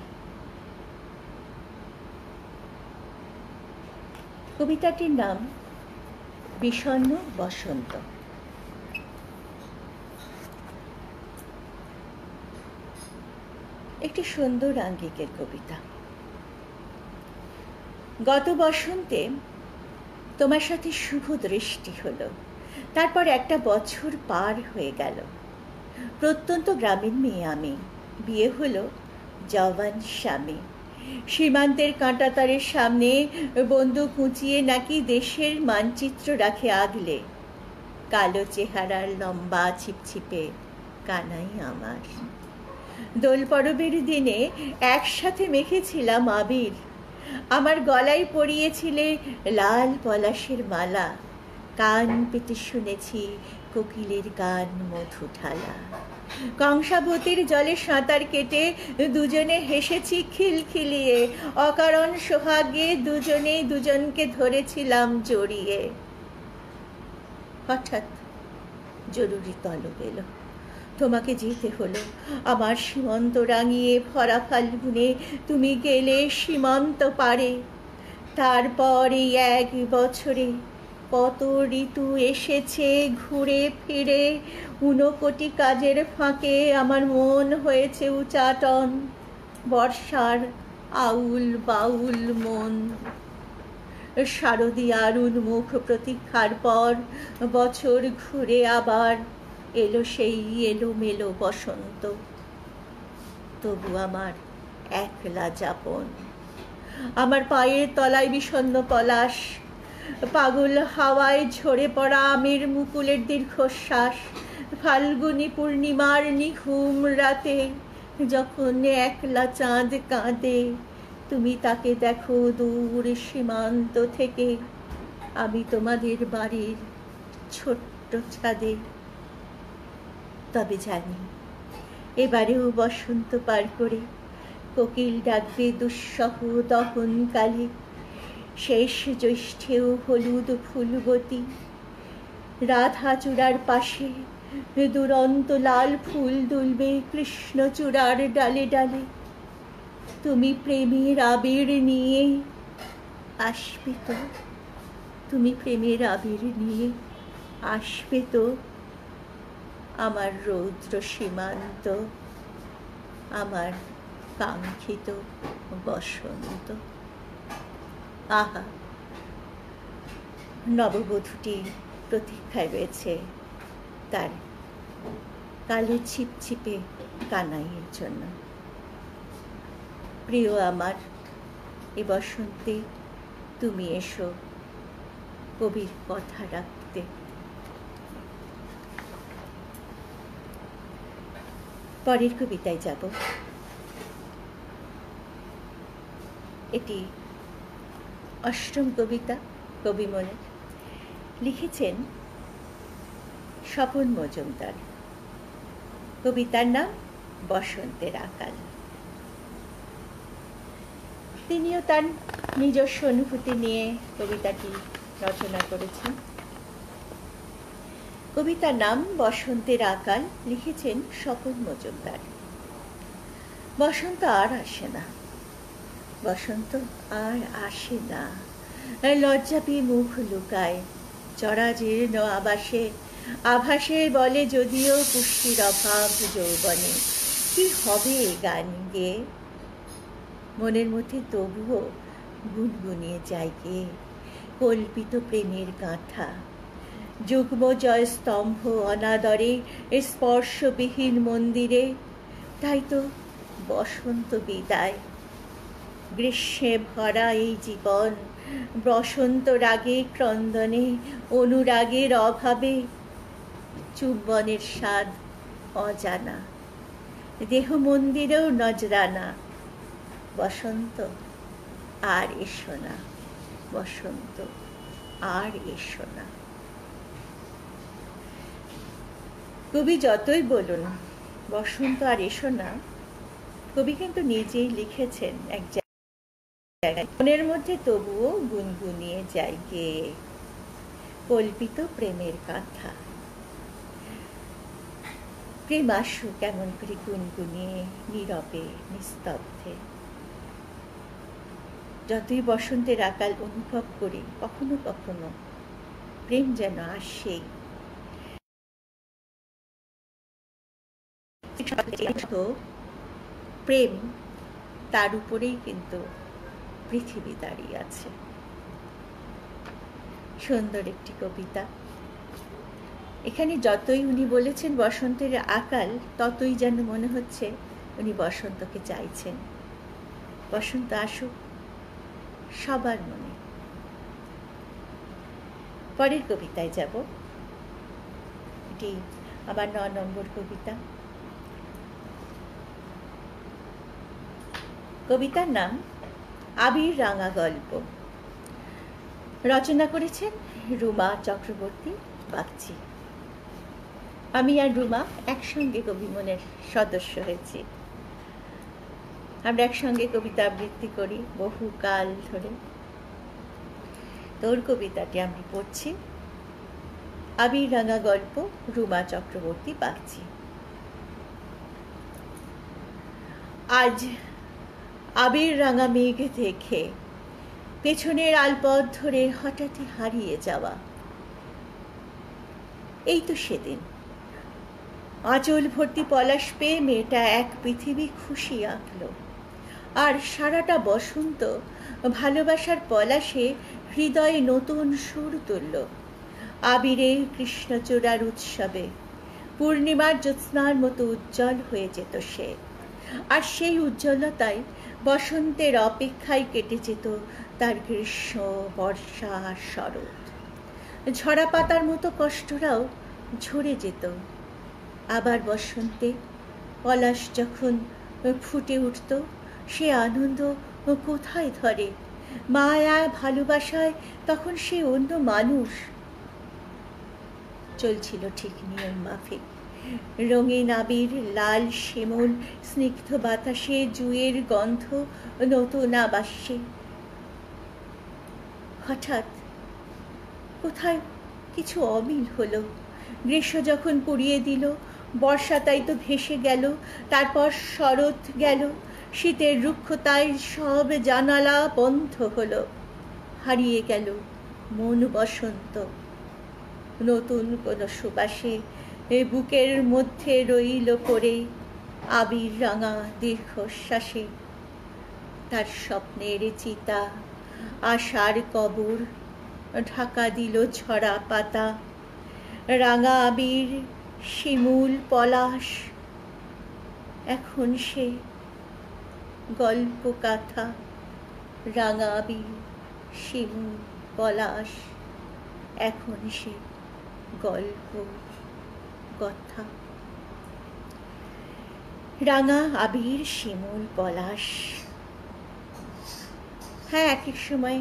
কবিতাটির নাম বিষণ্ণ বসন্ত। একটি সুন্দর আঙ্গিকের কবিতা। গত বসন্তে তোমার সাথে শুভ দৃষ্টি হলো, তারপর একটা বছর পার হয়ে গেল। প্রত্যন্ত গ্রামীণ মেয়ে আমি, বিয়ে হলো জওয়ান স্বামী। সীমান্তের কাঁটাতারের সামনে বন্দুক উঁচিয়ে নাকি দেশের মানচিত্র রাখে আগলে। কালো চেহারার লম্বা ছিপছিপে কানাই আমার। দোল পরবের দিনে একসাথে মেখেছিলাম আবির। আমার গলায় পরিয়েছিলে লাল পলাশের মালা। কান পেতে শুনেছি কোকিলের গান মধু ঢালা। কংসাবতীর জলে সাঁতার কেটে দুজনে হেসেছি খিলখিলিয়ে। অকারণ সোহাগে দুজনেই দুজনকে ধরেছিলাম জড়িয়ে। হঠাৎ জরুরি তলব এলো, তোমাকে যেতে হলো। আমার সীমন্ত রাঙিয়ে ভরা ফাল্গুনে তুমি গেলে সীমান্ত পারে। তারপর এই 1 বছরে কত ঋতু এসেছে ঘুরে ফিরে। 59 কাজের ফাঁকে আমার মন হয়েছে উচাটন, বর্ষার আউল বাউল মন। শারদীয়ার উন্মুখ প্রতীক্ষার পর বছর ঘুরে আবার এলো সেই এলোমেলো বসন্ত। তবু আমার একলা যাপন। আমার পায়ের তলায় বিষণ্ণ পলাশ, পাগল হাওয়ায় ঝরে পড়া আমের মুকুলের দীর্ঘশ্বাস। ফাল্গুনী পূর্ণিমার নিঘুম রাতে যখন একলা চাঁদ কাঁদে, তুমি তাকে দেখো দূর সীমান্ত থেকে। আমি তোমাদের বাড়ির ছোট্ট ছাদে। তবে জানি এবারেও বসন্ত পার করে কোকিল ডাকবে দুঃসহ দহনকালে। শেষ জ্যৈষ্ঠেও হলুদ ফুলবতী রাধাচূড়ার পাশে দুরন্ত লাল ফুল দুলবে কৃষ্ণচূড়ার ডালে ডালে। তুমি প্রেমের আবির নিয়ে আসবে তো, তুমি প্রেমের আবির নিয়ে আসবে তো। আমার রৌদ্র সীমান্ত, আমার কাঙ্ক্ষিত বসন্ত। আহা, নববধূটি প্রতীক্ষায় রয়েছে তার কালো ছিপছিপে কানাইয়ের জন্য। প্রিয় আমার, এ বসন্তে তুমি এসো কবির কথা রাখতে। পরের কবিতায় যাব। এটি 8ম কবিতা কবিমনের। লিখেছেন স্বপন মজুমদার। কবিতার নাম বসন্তের আকাল। তিনিও তার নিজস্ব অনুভূতি নিয়ে কবিতাটি রচনা করেছেন। কবিতার নাম বসন্তের আকাল, লিখেছেন স্বপন মজুমদার। বসন্ত আর আসে না, বসন্ত আর আসে না। লজ্জা পেয়ে মুখ লুকায় জরাজীর্ণ আবাসে। আভাসে বলে যদিও পুষ্টির অভাব যৌবনে। কি হবে গান গেয়ে, মনের মধ্যে তবুও গুনগুনিয়ে যায় গেয়ে কল্পিত প্রেমের গাঁথা। যুগ্ম জয় স্তম্ভ অনাদরে স্পর্শবিহীন মন্দিরে। তাই তো বসন্ত বিদায়, গ্রীষ্মে ভরা এই জীবন। বসন্ত রাগে ক্রন্দনে, অনুরাগের অভাবে। চুম্বনের স্বাদ অজানা, দেহ মন্দিরেও নজরানা। বসন্ত আর এসো না, বসন্ত আর এসো না। কবি যতই বলুন বসন্ত আর এসো না, কবি কিন্তু নিজেই লিখেছেন এক জায়গায়, মনের মধ্যে তবুও গুনগুনিয়ে যায় গেয়ে কল্পিত প্রেমের কথা। প্রেম আসু কেমন করে গুনগুনিয়ে নীরবে নিস্তব্ধে। যতই বসন্তের আকাল অনুভব করি, কখনো কখনো প্রেম যেন আসেই। প্রেম, তার উপরেই কিন্তু পৃথিবী দাঁড়িয়ে আছে। সুন্দর একটি কবিতা। এখানে যতই উনি বলেছেন বসন্তের আকাল, ততই যেন মনে হচ্ছে উনি বসন্তকে চাইছেন। বসন্ত আসুক সবার মনে। পরের কবিতায় যাব। এটি আবার ৯ নম্বর কবিতা। কবিতার নাম আবির রাঙা গল্প। রচনা করেছেন রুমা চক্রবর্তী বাগচি। আমি আর রুমা একসঙ্গে কবি মনের সদস্য হয়েছি। আমরা একসঙ্গে কবিতা আবৃত্তি করি বহুকাল ধরে। তোর কবিতাটি আমি পড়ছি। আবির রাঙা গল্প, রুমা চক্রবর্তী বাগচি। আজ আবির রাঙা মেঘ দেখে পেছনের আলপথ ধরে হঠাৎই হারিয়ে যাওয়া। এই তো সেদিন আঁচল ভর্তি পলাশ পেয়ে মেয়েটা এক পৃথিবী খুশি আঁকল, আর সারাটা বসন্ত ভালোবাসার পলাশে হৃদয়ে নতুন সুর তুলল। আবিরের কৃষ্ণচূড়ার উৎসবে পূর্ণিমার জ্যোৎস্নার মতো উজ্জ্বল হয়ে যেত সে, আর সেই উজ্জ্বলতায় বসন্তের অপেক্ষায় কেটে যেত তার গ্রীষ্ম, বর্ষা, শরৎ। ঝরা পাতার মতো কষ্টরাও ঝরে যেত। আবার বসন্তে পলাশ যখন ফুটে উঠত, সে আনন্দ কোথায় ধরে? মায়া ভালোবাসায় তখন সে অন্য মানুষ। চলছিল ঠিক নিয়ম মাফিক। রঙিন আবির, লাল শিমুল, স্নিগ্ধ বাতাসে জুঁয়ের গন্ধ, নতুন আবাসে। হঠাৎ কোথায় কিছু অমিল হলো। গ্রীষ্ম যখন পুড়িয়ে দিল, বর্ষা তাই তো ভেসে গেল, তারপর শরৎ গেল। শীতের রুক্ষতায় সব জানালা বন্ধ হলো। হারিয়ে গেল মন বসন্ত। নতুন কোনো সুবাসে বুকের মধ্যে রইল পড়ে আবির রাঙা দীর্ঘশ্বাসে। তার স্বপ্নের চিতা, আশার কবর ঢাকা দিল ঝরা পাতা। রাঙা আবির, শিমুল, পলাশ, এখন সে গল্প কাথা। রাঙা আবির, শিমুল, পলাশ, এখন সে গল্প কথা। রাঙা আবির, শিমুল, পলাশ, হ্যাঁ, এক এক সময়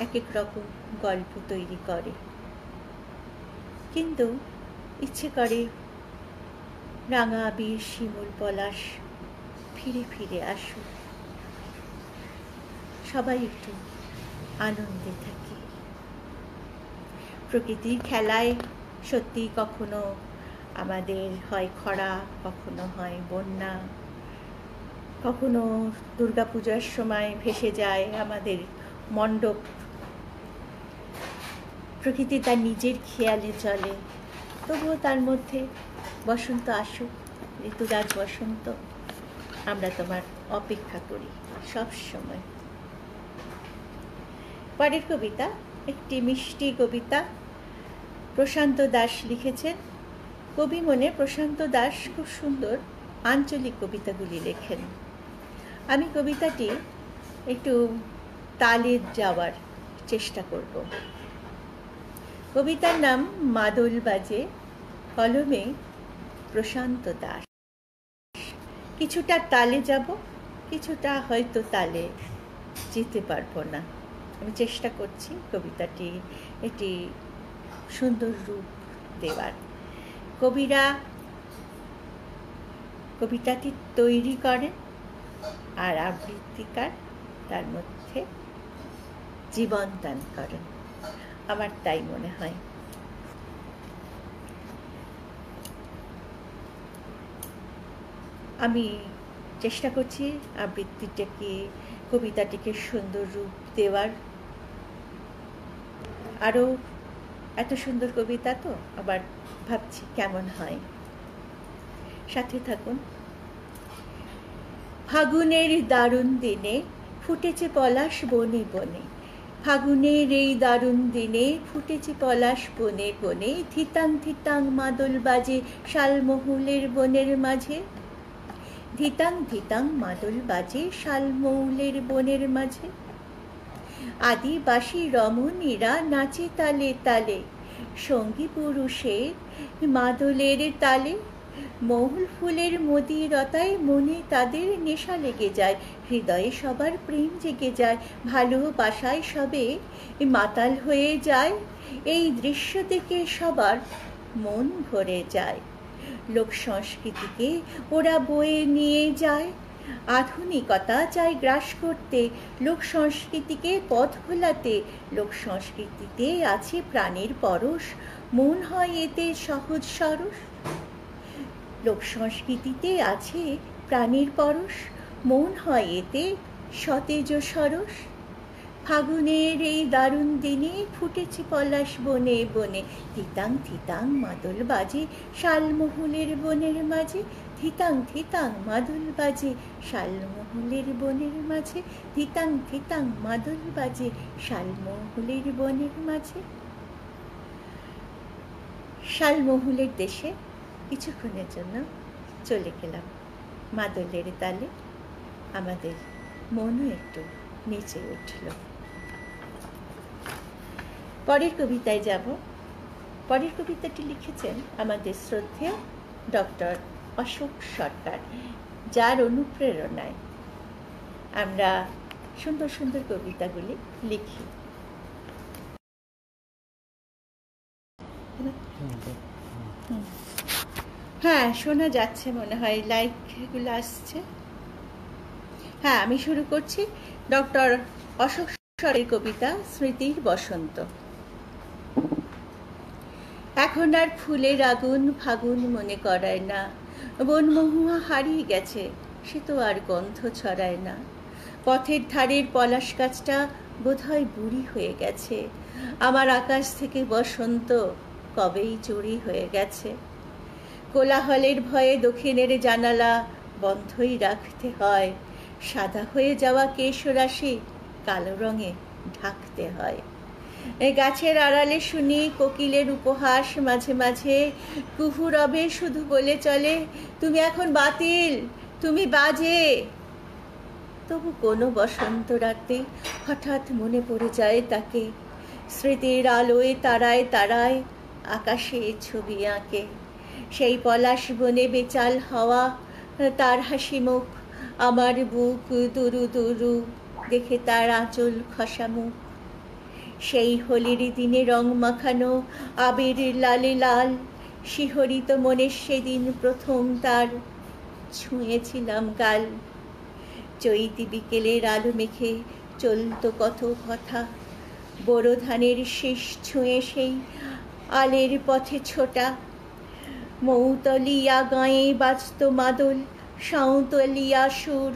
এক এক রকম গল্প তৈরি করে, কিন্তু ইচ্ছে করে রাঙা আবির, শিমুল, পলাশ ফিরে ফিরে আসুক। সবাই একটু আনন্দে থাকি। প্রকৃতির খেলায় সত্যি কখনো আমাদের হয় খরা, কখনো হয় বন্যা, কখনো দুর্গাপূজার সময় ভেসে যায় আমাদের মণ্ডপ। প্রকৃতি তার নিজের খেয়ালে চলে, তবুও তার মধ্যে বসন্ত আসুক, ঋতুরাজ বসন্ত, আমরা তোমার অপেক্ষা করি সব সময়। পরের কবিতা একটি মিষ্টি কবিতা, প্রশান্ত দাস লিখেছেন। কবি মনে প্রশান্ত দাস খুব সুন্দর আঞ্চলিক কবিতাগুলি লেখেন। আমি কবিতাটি একটু তালে যাওয়ার চেষ্টা করব। কবিতার নাম মাদল বাজে, কলমে প্রশান্ত দাস। কিছুটা তালে যাব, কিছুটা হয়তো তালে যেতে পারবো না। আমি চেষ্টা করছি কবিতাটি একটি সুন্দর রূপ দেওয়ার। কবিরা কবিতাটি তৈরি করেন আর আবৃত্তিকার তার মধ্যে জীবন দান করেন। আমার তাই মনে হয়। আমি চেষ্টা করছি আবৃত্তিটাকে, কবিতাটিকে সুন্দর রূপ দেওয়ার। আরও এত সুন্দর কবিতা তো আবার ভাবছি কেমন হয়। সাথে থাকুন। ফাগুনের দারুণ দিনে ফুটেছে পলাশ বনে বনে, ফাগুনের এই দারুণ দিনে ফুটেছে পলাশ বনে বনে, ধিতাং ধিতাং মাদল বাজে শালমহুলের বনের মাঝে, ধিতাং ধিতাং মাদল বাজে শালমহুলের বনের মাঝে। আদিবাসী রমণীরা নাচে তালে তালে, সঙ্গী পুরুষের মাদলের তালে, মহুল ফুলের মদিরতায় মনে তাদের নেশা লেগে যায়, হৃদয়ে সবার প্রেম জেগে যায়, ভালোবাসায় সবে মাতাল হয়ে যায়, এই দৃশ্য দেখে সবার মন ভরে যায়। লোক সংস্কৃতিকে ওরা বয়ে নিয়ে যায়, আধুনিকতা চায় গ্রাস করতে লোক সংস্কৃতিকে পথ ভোলাতে, লোক সংস্কৃতিতে আছে প্রাণের পরশ, মন হয় এতে সহজ সরস। লোক সংস্কৃতিতে আছে প্রাণের পরশ, মন হয় এতে সতেজ সরস। ফাগুনের এই দারুণ দিনে ফুটেছে পলাশ বনে বনে, ধিতাং ধিতাং মাদল বাজে শালমহুলের বনের মাঝে, ধিতাং ধিতাং মাদল বাজে শালমহুলের বনের মাঝে, ধিতাং ধিতাং মাদল বাজে শালমহুলের বনের মাঝে। শালমহুলের দেশে কিছুক্ষণের জন্য চলে গেলাম মাদলের তালে, আমাদের মনও একটু নেচে উঠল। পরের কবিতায় যাব। পরের কবিতাটি লিখেছেন আমাদের শ্রদ্ধেয় ডক্টর অশোক সরকার, যার অনুপ্রেরণায় আমরা সুন্দর সুন্দর কবিতাগুলি লিখি। হ্যাঁ, শোনা যাচ্ছে মনে হয়, লাইকগুলো আসছে। হ্যাঁ, আমি শুরু করছি। ডক্টর অশোক সরকারের কবিতা স্মৃতির বসন্ত। এখন আর ফুলের আগুন ফাগুন মনে করায় না, বনমহুয়া হারিয়ে গেছে সে তো আর গন্ধ ছড়ায় না, পথের ধারের পলাশ গাছটা বোধহয় বুড়ি হয়ে গেছে, আমার আকাশ থেকে বসন্ত কবেই চুরি হয়ে গেছে। কোলাহলের ভয়ে দক্ষিণের জানালা বন্ধই রাখতে হয়, সাদা হয়ে যাওয়া কেশরাশি কালো রঙে ঢাকতে হয়। গাছের আড়ালে শুনি কোকিলের উপহাস, মাঝে মাঝে কুহু রবে শুধু বলে চলে, তুমি এখন বাতিল, তুমি বাজে। তবু কোনো বসন্ত রাতে হঠাৎ মনে পড়ে যায় তাকে, স্মৃতির আলোয় তারায় তারায় আকাশে ছবি আঁকে, সেই পলাশ বনে বেচাল হওয়া তার হাসি মুখ, আমার বুক দুরু দুরু দেখে তার আঁচল খসা মুখ। সেই হোলির দিনে রং মাখানো আবির লালে লাল, শিহরিত মনে সেদিন প্রথম তার ছুঁয়েছিলাম গাল। চৈতি বিকেলের আলো মেখে চলতো কত কথা, বোরো ধানের শেষ ছুঁয়ে সেই আলের পথে ছোটা, মৌতলিয়া গাঁয়ে বাজত মাদল সাঁওতলিয়া সুর,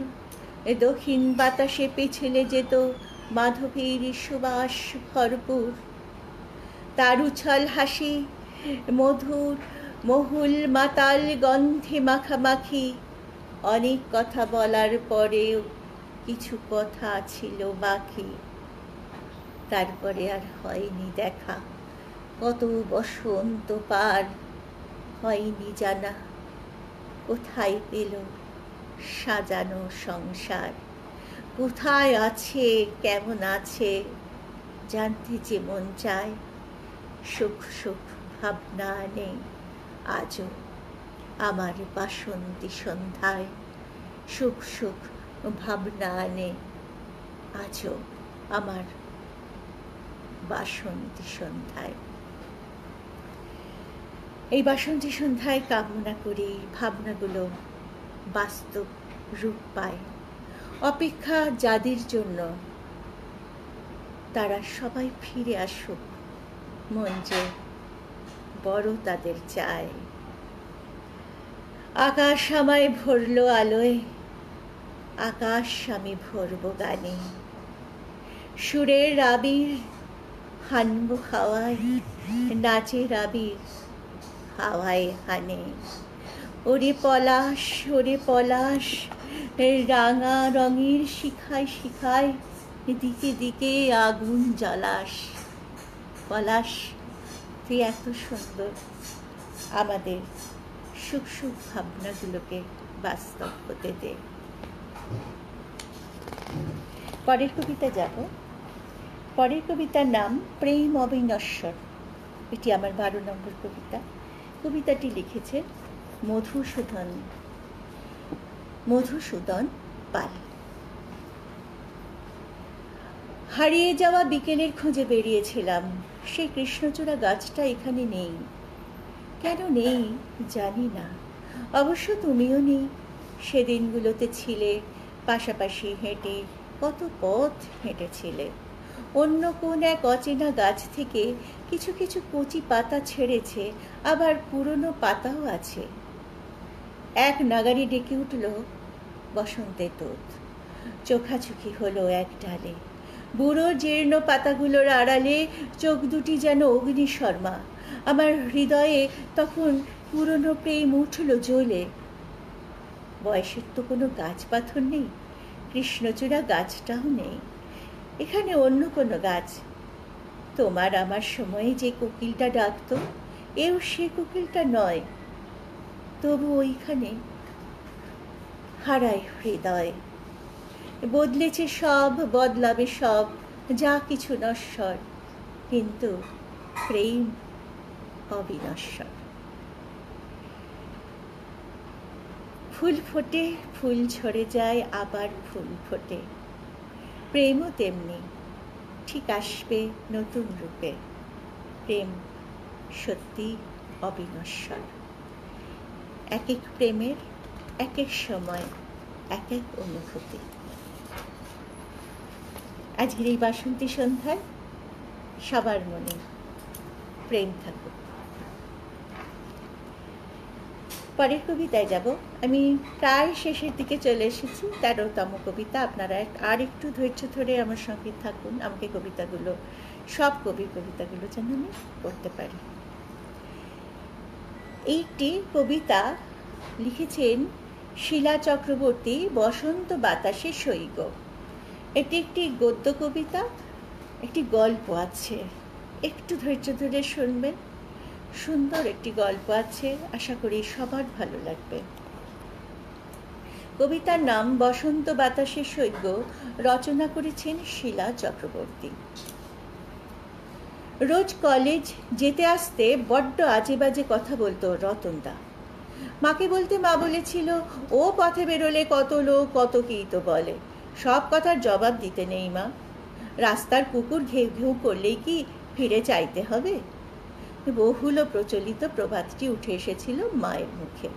দক্ষিণ বাতাসে পেছলে যেত মাধবীর সুবাস ভরপুর। তার উছল হাসি মধুর মহুল মাতাল গন্ধে মাখামাখি, অনেক কথা বলার পরেও কিছু কথা ছিল বাকি। তারপরে আর হয়নি দেখা, কত বসন্ত পার হয়নি জানা, কোথায় পেল সাজানো সংসার, কোথায় আছে কেমন আছে জানতে যে মন চায়। সুখ সুখ ভাবনা নেই আজও আমার বাসন্তী সন্ধ্যায়, সুখ সুখ ভাবনা নেই আজও আমার বাসন্তী সন্ধ্যায়। এই বাসন্তী সন্ধ্যায় কামনা করি ভাবনাগুলো বাস্তব রূপ পায়। অপেক্ষা যাদের জন্য, তারা সবাই ফিরে আসুক, মন যে বড় তাদের চায়। আকাশ আমায় ভরলো আলোয়, আকাশ আমি ভরব গানে। সুরের আবির হানব হাওয়ায়, নাচের আবির হাওয়ায় হানে। ওরে পলাশ, ওরে পলাশ, রাঙা রঙের শিখায় শিখায় দিকে দিকে আগুন জ্বালাস। পলাশ, তুই এত সুন্দর, আমাদের সুখ সুখ ভাবনাগুলোকে বাস্তব হতে দে। পরের কবিতা যাব। পরের কবিতার নাম প্রেম অবিনশ্বর। এটি আমার 12 নম্বর কবিতা। কবিতাটি লিখেছেন মধুসূদন পাল। হারিয়ে যাওয়া বিকেলের খোঁজে বেরিয়েছিলাম। সেই কৃষ্ণচূড়া গাছটা এখানে নেই। কেন নেই জানি না, অবশ্য তুমিও নেই। সেদিনগুলোতে ছিলে পাশাপাশি, হেঁটে কত পথ হেঁটেছিলে। অন্য কোন এক অচেনা গাছ থেকে কিছু কিছু কচি পাতা ছেড়েছে, আবার পুরনো পাতাও আছে। এক নাগারি ডেকে উঠল বসন্তের দূত। চোখাচোখি হলো এক ডালে। বুড়ো জীর্ণ পাতাগুলোর আড়ালে চোখ দুটি যেন অগ্নিশর্মা। আমার হৃদয়ে তখন পুরনো প্রেম উঠল জ্বলে। বয়সের তো কোনো গাছ পাথর নেই, কৃষ্ণচূড়া গাছটাও নেই। এখানে অন্য কোনো গাছ। তোমার আমার সময়ে যে কোকিলটা ডাকতো, এও সে কোকিলটা নয়। তবু ওইখানে হারায় হৃদয়। বদলেছে সব, বদলাবে সব, যা কিছু নশ্বর, কিন্তু প্রেম অবিনশ্বর। ফুল ফোটে, ফুল ঝরে যায়, আবার ফুল ফোটে। প্রেমও তেমনি, ঠিক আসবে নতুন রূপে। প্রেম সত্যি অবিনশ্বর। এক এক প্রেমের এক এক সময় এক এক অনুভূতি। আজকের এই বাসন্তী সন্ধ্যায় সবার মনে প্রেম থাকুক। পরের কবিতায় যাব। আমি প্রায় শেষের দিকে চলে এসেছি। 13তম কবিতা। আপনারা আর একটু ধৈর্য ধরে আমার সঙ্গে থাকুন, আমাকে কবিতাগুলো, সব কবির কবিতাগুলো যেন আমি পড়তে পারি। এইটি কবিতা লিখেছেন শিলা চক্রবর্তী, বসন্ত বাতাসে সৈগ। এটি একটি গদ্য কবিতা, একটি গল্প আছে, একটু ধৈর্য ধরে শুনবেন। সুন্দর একটি গল্প আছে, আশা করি সবার ভালো লাগবে। কবিতার নাম বসন্ত বাতাসে সৈগ, রচনা করেছেন শিলা চক্রবর্তী। রোজ কলেজ যেতে আসতে বড্ড আজে বাজে কথা বলতো রতনদা। মাকে বলতে মা বলেছিল, ও পথে বেরোলে কত লোক কত কী তো বলে, সব কথার জবাব দিতে নেই মা। রাস্তার কুকুর ঘেউ ঘেউ করলেই কি ফিরে চাইতে হবে? বহুল প্রচলিত প্রবাদটি উঠে এসেছিল মায়ের মুখে।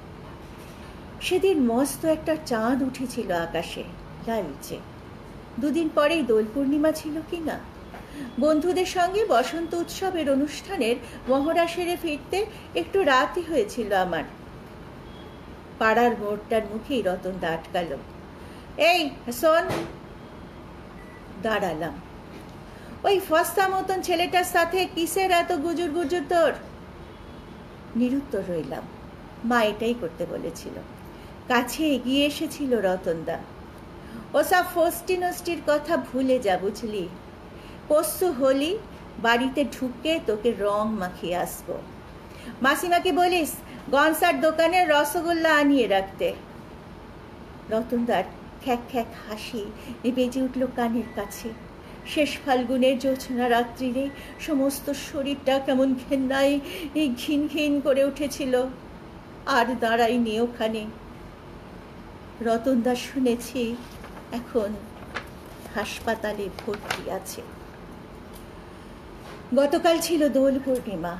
সেদিন মস্ত একটা চাঁদ উঠেছিল আকাশে, লালচে। দুদিন পরেই দোল পূর্ণিমা ছিল কি না। বন্ধুদের সঙ্গে বসন্ত উৎসবের অনুষ্ঠানের মহড়া সেরে ফিরতে একটু রাতই হয়েছিল আমার। পাড়ার মোড়টার মুখেই রতনদা আটকালো। এই শোন। দাঁড়ালাম। ওই ফস্তা মতন ছেলেটার সাথে কিসের এত গুজুর গুজুর তোর? নিরুত্তর রইলাম। মা এটাই করতে বলেছিল। কাছে এগিয়ে এসেছিল রতনদা। ওসব ফষ্টি নষ্টির কথা ভুলে যা, বুঝলি? পরশু হোলি, বাড়িতে ঢুকে তোকে রং মাখিয়ে আসবো। মাসিমাকে বলিস গনসার দোকানের রসগোল্লা আনিয়ে রাখতে। রতনদার খ্যাক খ্যাক হাসি বেজে উঠল কানের কাছে। শেষ ফাল্গুনের জ্যোৎস্না রাত্রিরে সমস্ত শরীরটা কেমন ঘেন্নায় ঘিন ঘিন করে উঠেছিল। আর দাঁড়াইনি ওখানে। রতনদা শুনেছি এখন হাসপাতালে ভর্তি আছে। গতকাল ছিল দোল পূর্ণিমা।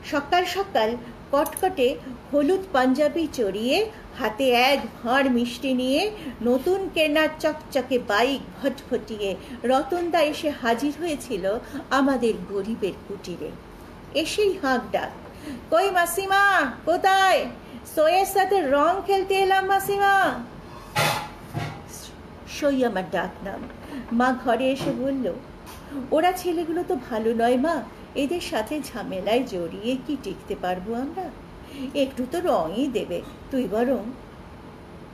সকাল সকাল কটকটে হলুদ পাঞ্জাবি চড়িয়ে হাতে এক ভাঁড় মিষ্টি নিয়ে নতুন কেনা চকচকে বাইক ভটভটিয়ে রতনদা এসে হাজির হয়েছিল আমাদের গরিবের কুটিরে। এসেই হাঁক ডাক, কই মাসিমা, কোথায়? সইয়ের সাথে রং খেলতে এলাম মাসিমা। সই আমার ডাক নাম। মা ঘরে এসে বলল, ওরা ছেলেগুলো তো ভালো নয় মা, এদের সাথে ঝামেলায় জড়িয়ে কি টিকতে পারবো আমরা? একটু তো রঙই দেবে, তুই বরং।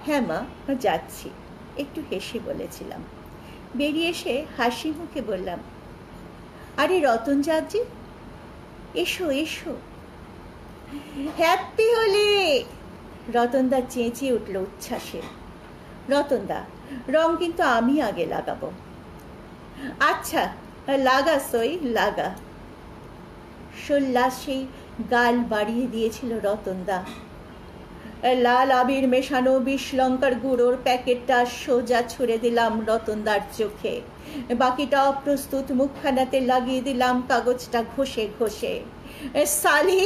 হ্যাঁ মা, যাচ্ছি, একটু হেসে বলেছিলাম। বেরিয়ে এসে হাসি মুখে বললাম, আরে রতন যাচ্ছি, এসো এসো। হ্যাপি হোলি! রতনদা চেঁচিয়ে উঠল উচ্ছ্বাসে। রতনদা, রং কিন্তু আমি আগে লাগাবো। আচ্ছা লাগা সই, লাগা। সোল্লাসে গাল বাড়িয়ে দিয়েছিল রতনদা। লাল আবির মেশানো 20 লঙ্কার গুঁড়োর প্যাকেটটা সোজা ছুঁড়ে দিলাম রতনদার চোখে। বাকিটা অপ্রস্তুত মুখখানাতে লাগিয়ে দিলাম কাগজটা ঘষে ঘষে। সালি!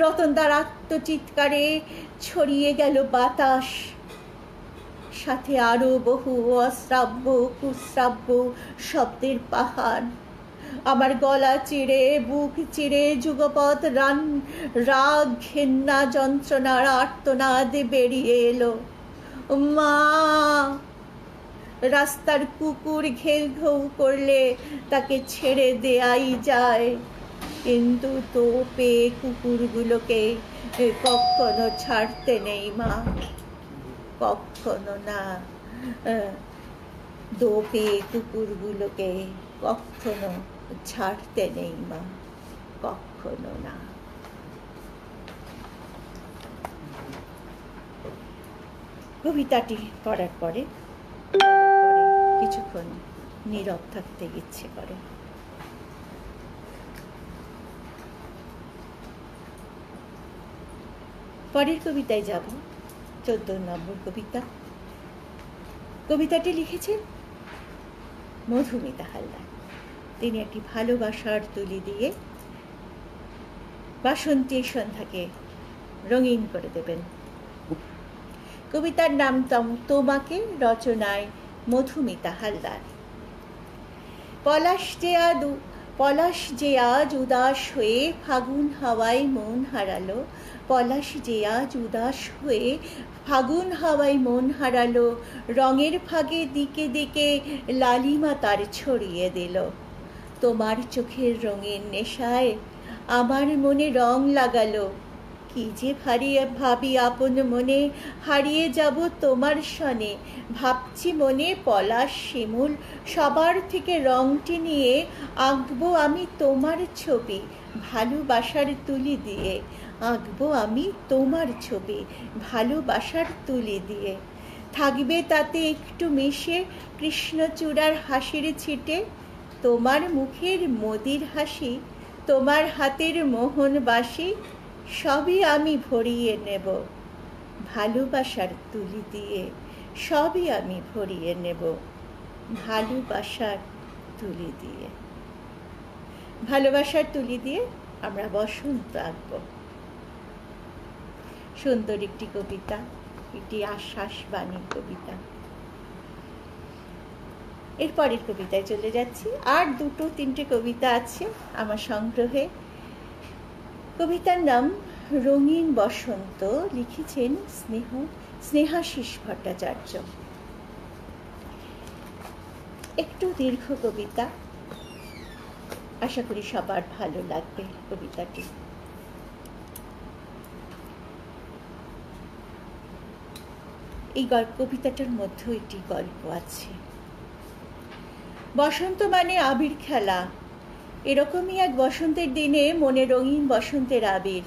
রতনদার আত্মচিৎকারে ছড়িয়ে গেল বাতাস, সাথে আরো বহু অশ্রাব্য কুশ্রাব্য শব্দের পাহাড়। আমার গলা চিড়ে, বুক চিড়ে যুগপৎ রাগ, ঘেন্না, যন্ত্রণার আর্তনাদ বেরিয়ে এলো। মা! রাস্তার কুকুর ঘেউ ঘেউ করলে তাকে ছেড়ে দেয়াই যায়, কিন্তু তোপে কুকুরগুলোকে কখনো ছাড়তে নেই মা, কখনো না। দোপে কুকুরগুলোকে কখনো ছাড়তে নেই মা, কখনো না। কবিতাটি পড়ার পরে কিছুক্ষণ নীরব থাকতে ইচ্ছে করে। পরের কবিতায় যাব, 14 নম্বর কবিতা। কবিতাটি লিখেছেন মধুমিতা হালদার। তিনি একটি ভালোবাসার তুলি দিয়ে বাসন্তী সন্ধ্যাকে রঙিন করে দেবেন। কবিতার নাম তোমাকে, রচনায় মধুমিতা হালদার। পলাশ যে আজ উদাস হয়ে ফাগুন হাওয়ায় মন হারালো, পলাশ যে আজ উদাস হয়ে ফাগুন হাওয়ায় মন হারালো, রঙের ফাগে দিকে দিকে লালিমা তার ছড়িয়ে দিল। তোমার চোখের রঙের নেশায় আমার মনে রং লাগালো, কি যে ভাবি আপন মনে, হারিয়ে যাব তোমার সনে। ভাবছি মনে পলাশ শিমুল সবার থেকে রংটি নিয়ে, আঁকবো আমি তোমার ছবি ভালোবাসার তুলি দিয়ে, আঁকবো আমি তোমার ছবি ভালোবাসার তুলি দিয়ে। থাকবে তাতে একটু মিশে কৃষ্ণচূড়ার হাসির ছিটে, তোমার মুখের মদির হাসি, তোমার হাতের মোহন বাসি, সবই আমি ভরিয়ে নেব ভালোবাসার তুলি দিয়ে, সবই আমি ভরিয়ে নেব ভালোবাসার তুলি দিয়ে। ভালোবাসার তুলি দিয়ে আমরা বসন্ত আঁকব। সুন্দর একটি কবিতা, একটি আশ্বাস বাণীর কবিতা। এরপরের কবিতায় চলে যাচ্ছি। আর 2-3টে কবিতা আছে আমার সংগ্রহে। কবিতার নাম রঙিন বসন্ত, লিখেছেন স্নেহাশিস ভট্টাচার্য। একটু দীর্ঘ কবিতা, আশা করি সবার ভালো লাগবে কবিতাটি। এই কবিতাটার মধ্যে একটি গল্প আছে। বসন্ত মানে আবির খেলা, এরকমই এক বসন্তের দিনে মনে রঙিন বসন্তের আবির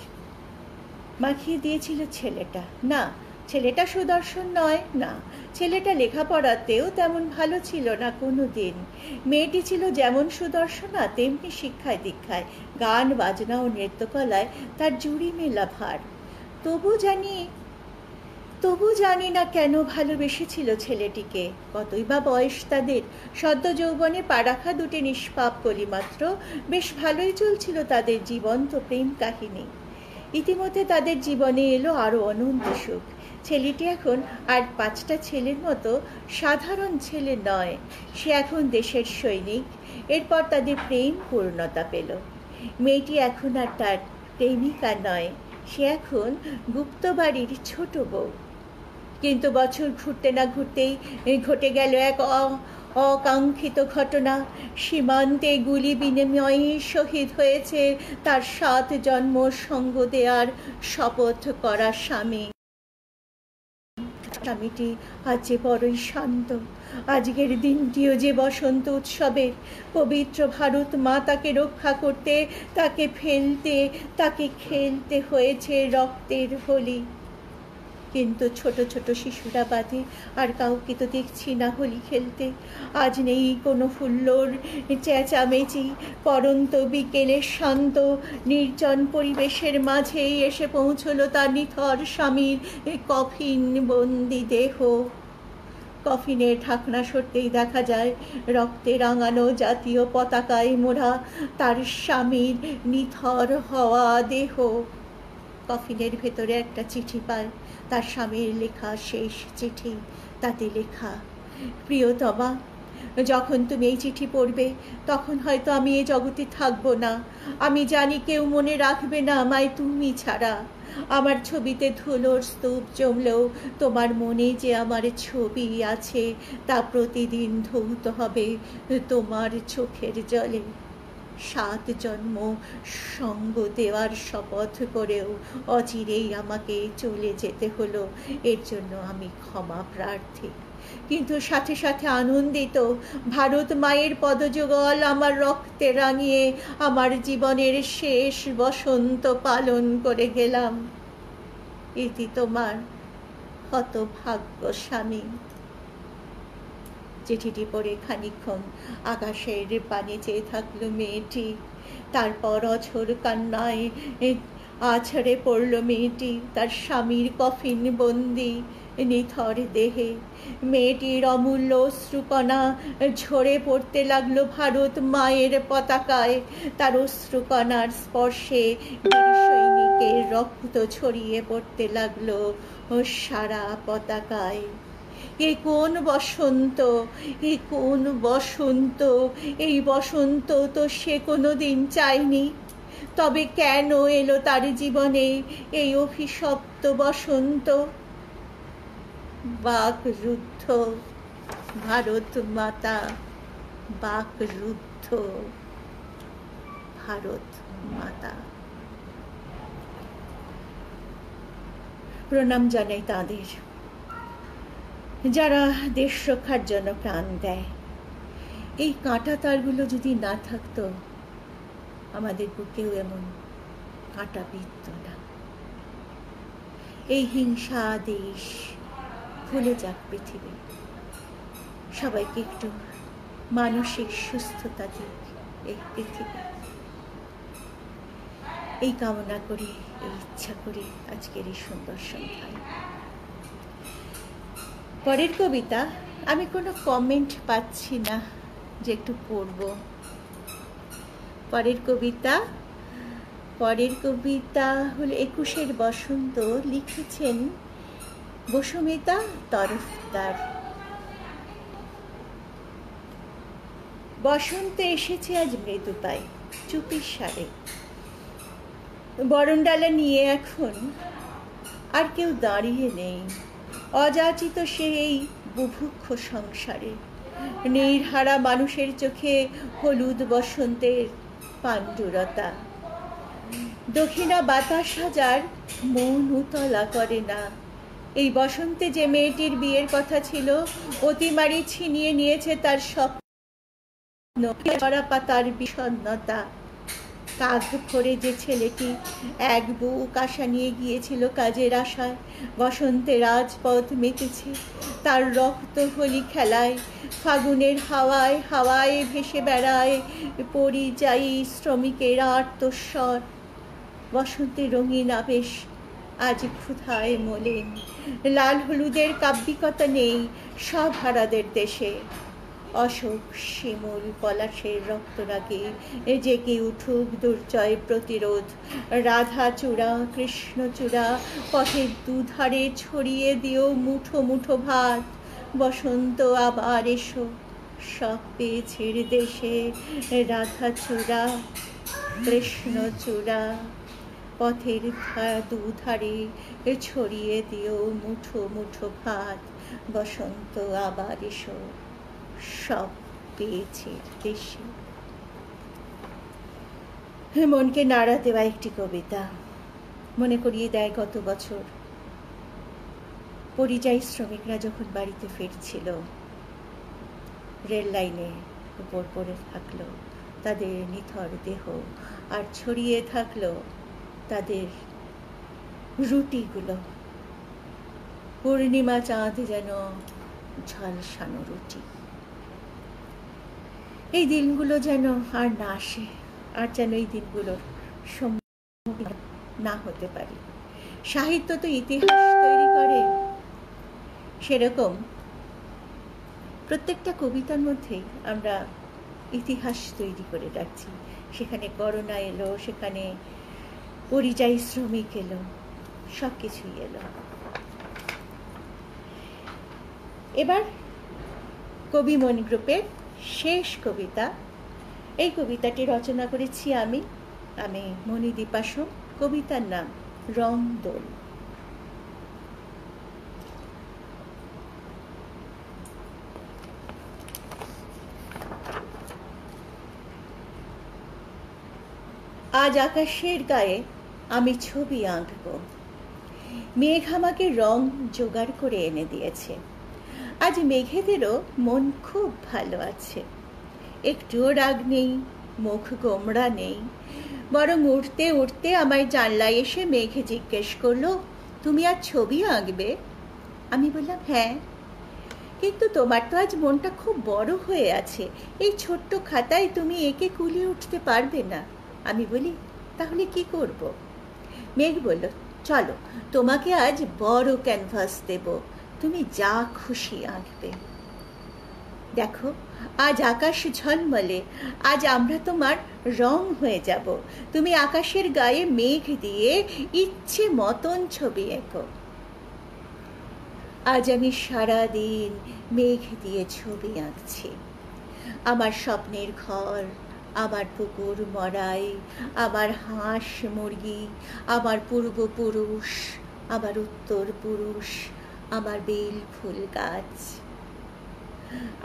মাখিয়ে দিয়েছিল ছেলেটা। না, ছেলেটা সুদর্শন নয়, না, ছেলেটা লেখাপড়াতেও তেমন ভালো ছিল না কোনো দিন। মেয়েটি ছিল যেমন সুদর্শনা, তেমনি শিক্ষায় দীক্ষায়, গান বাজনা ও নৃত্যকলায় তার জুড়ি মেলা ভার। তবু জানি না কেন ভালোবেসেছিল ছেলেটিকে। কতই বা বয়স তাদের, সদ্য যৌবনে পা রাখা দুটি নিষ্পাপ কলি মাত্র। বেশ ভালোই চলছিল তাদের জীবন্ত প্রেম কাহিনী। ইতিমধ্যে তাদের জীবনে এলো আরো অনন্ত সুখ। ছেলেটি এখন আর 5টা ছেলের মতো সাধারণ ছেলে নয়, সে এখন দেশের সৈনিক। এরপর তাদের প্রেম পূর্ণতা পেল। মেয়েটি এখন আর তার প্রেমিকা নয়, সে এখন গুপ্তবাড়ির ছোট বউ। কিন্তু বছর ঘুরতে না ঘুরতেই ঘটে গেল এক অকাঙ্ক্ষিত ঘটনা। সীমান্তে গুলি বিনিময়ে শহীদ হয়েছে তার 7 জন্ম সঙ্গ দেওয়ার শপথ করা স্বামী। স্বামীটি আজ যে বড়ই শান্ত। আজকের দিনটিও যে বসন্ত উৎসবের। পবিত্র ভারত মা তাকে রক্ষা করতে, তাকে খেলতে হয়েছে রক্তের হোলি। কিন্তু ছোট ছোট শিশুরা বাদে আর কাউকে তো দেখছি না হোলি খেলতে। আজ নেই কোনো হুল্লোড় চেঁচামেচি। পরন্ত বিকেলের শান্ত নির্জন পরিবেশের মাঝেই এসে পৌঁছলো তার নিথর স্বামীর কফিন বন্দি দেহ। কফিনের ঢাকনা সরতেই দেখা যায় রক্তে রাঙানো জাতীয় পতাকায় মোড়া তার স্বামীর নিথর হওয়া দেহ। কফিনের ভেতরে একটা চিঠি পায়, তার স্বামীর লেখা শেষ চিঠি। তাতে লেখা, প্রিয়তমা, যখন তুমি এই চিঠি পড়বে তখন হয়তো আমি এই জগতে থাকবো না। আমি জানি কেউ মনে রাখবে না আমায় তুমি ছাড়া। আমার ছবিতে ধুলোর স্তূপ জমলেও তোমার মনে যে আমার ছবি আছে তা প্রতিদিন ধৌত হবে তোমার চোখের জলে। 7 জন্ম সঙ্গ দেওয়ার শপথ করেও অচিরেই আমাকে চলে যেতে হলো, এর জন্য আমি ক্ষমা প্রার্থী। কিন্তু সাথে সাথে আনন্দিত। ভারত মায়ের পদযুগল আমার রক্তে রাঙিয়ে আমার জীবনের শেষ বসন্ত পালন করে গেলাম। ইতি তোমার হতভাগ্য স্বামী। চিঠিটি পড়ে খানিকক্ষণ আকাশের পানে চেয়ে থাকলো মেয়েটি। তারপর অঝোর কান্নায় আছড়ে পড়ল মেয়েটি তার স্বামীর কফিন বন্দি নিথর দেহে। মেয়েটির অমূল্য অশ্রুকণা ঝরে পড়তে লাগলো ভারত মায়ের পতাকায়। তার অশ্রুকণার স্পর্শে বীর সৈনিকের রক্ত ছড়িয়ে পড়তে লাগলো সারা পতাকায়। এ কোন বসন্ত, এ কোন বসন্ত! এই বসন্ত তো সে কোনোদিন চায়নি। তবে কেন এলো তার জীবনে এই অভিশপ্ত বসন্ত? বাকরুদ্ধ ভারত মাতা, বাকরুদ্ধ ভারত মাতা। প্রণাম জানাই তাদের যারা দেশ রক্ষার জন্য প্রাণ দেয়। এই কাঁটা তারগুলো যদি না থাকতো আমাদের বুকেও এমন কাঁটা বিঁধত না। এই হিংসা দেশ ভুলে যাক পৃথিবী। সবাইকে একটু মানসিক সুস্থতা দিক এই পৃথিবী। এই কামনা করি, এই ইচ্ছা করি আজকের এই সুন্দর সন্ধ্যায়। পরের কবিতা, আমি কোনো কমেন্ট পাচ্ছি না যে একটু পড়ব। পরের কবিতা হলো 21 বসন্ত, লিখেছেন বসুমিতা তরফদার। বসন্ত এসেছে আজ মৃদু পায় চুপির সারে। বরণডালা নিয়ে এখন আর কেউ দাঁড়িয়ে নেই। অযাচিত সে এই বুভুক্ষ সংসারে। নির্হারা মানুষের চোখে হলুদ বসন্তের পাণ্ডুরতা। দক্ষিণা বাতাস হাজার মন উতলা করে না। এই বসন্তে যে মেয়েটির বিয়ের কথা ছিল অতিমারি ছিনিয়ে নিয়েছে তার স্বপ্ন, পাতার বিষণ্ণতা। কাক ভরে যে ছেলেটি এক বুক আশা নিয়ে গিয়েছিল কাজের আশায়, বসন্তে রাজপথ মেতেছে তার রক্ত হোলি খেলায়। ফাগুনের হাওয়ায় হাওয়ায় ভেসে বেড়ায় পরিযায়ী শ্রমিকের আর্তস্বর। বসন্তের রঙিন আবেশ আজ ক্ষুধায় মলিন। লাল হলুদের কাব্যিকতা নেই সব হারাদের দেশে। অশোক শিমুল পলাশের রক্তরাগে জেগে উঠুক দুর্জয় প্রতিরোধ। রাধাচূড়া কৃষ্ণচূড়া পথের দুধারে ছড়িয়ে দিও মুঠো মুঠো ভাত। বসন্ত আবার এসো সব পেয়েছের দেশে। রাধাচূড়া কৃষ্ণচূড়া পথের দুধারে ছড়িয়ে দিও মুঠো মুঠো ভাত। বসন্ত আবার এসো সব পেয়েছে দেশে। মনকে নাড়া দেওয়া একটি কবিতা মনে করিয়ে দেয় গত বছর পরিযায়ী শ্রমিকরা যখন বাড়িতে ফিরছিল, রেল লাইনে উপর পড়ে থাকলো তাদের নিথর দেহ, আর ছড়িয়ে থাকলো তাদের রুটিগুলো। পূর্ণিমা চাঁদ যেন ঝলসানো রুটি। এই দিনগুলো যেন আর না আসে, আর যেন এই দিনগুলোর সম্মুখীন না হতে পারি। সাহিত্য তো ইতিহাস তৈরি করে, সেরকম প্রত্যেকটা কবিতার মধ্যেই আমরা ইতিহাস তৈরি করে রাখছি। সেখানে করোনা এলো, সেখানে পরিযায়ী শ্রমিক এলো, সব কিছুই এলো। এবার কবি মন গ্রুপের শেষ কবিতা। এই কবিতাটি রচনা করেছি আমি মণিদীপা সোম। কবিতার নাম রং দোল। আজ আকাশের গায়ে আমি ছবি আঁকব। মেঘ আমাকে রং জোগাড় করে এনে দিয়েছে। আজ মেঘেদেরও মন খুব ভালো আছে। একটুও রাগ নেই, মুখ গোমড়া নেই। বরং উঠতে উঠতে আমায় জানলায় এসে মেঘে জিজ্ঞেস করলো, তুমি আজ ছবি আঁকবে? আমি বললাম হ্যাঁ, কিন্তু তোমার তো আজ মনটা খুব বড় হয়ে আছে, এই ছোট্ট খাতায় তুমি এঁকে কুলিয়ে উঠতে পারবে না। আমি বলি তাহলে কি করব? মেঘ বলল, চলো তোমাকে আজ বড় ক্যানভাস দেব, তুমি যা খুশি আঁকবে। দেখো আজ আকাশ ঝলমলে, আজ আমরা তোমার রং হয়ে যাব। তুমি আকাশের গায়ে মেঘ দিয়ে ইচ্ছে মতন ছবি এঁকো। আজ আমি সারাদিন মেঘ দিয়ে ছবি আঁকছি। আমার স্বপ্নের ঘর, আমার পুকুর মরাই, আমার হাঁস মুরগি, আমার পূর্বপুরুষ, আমার উত্তর পুরুষ, আমার বেল ফুল গাছ।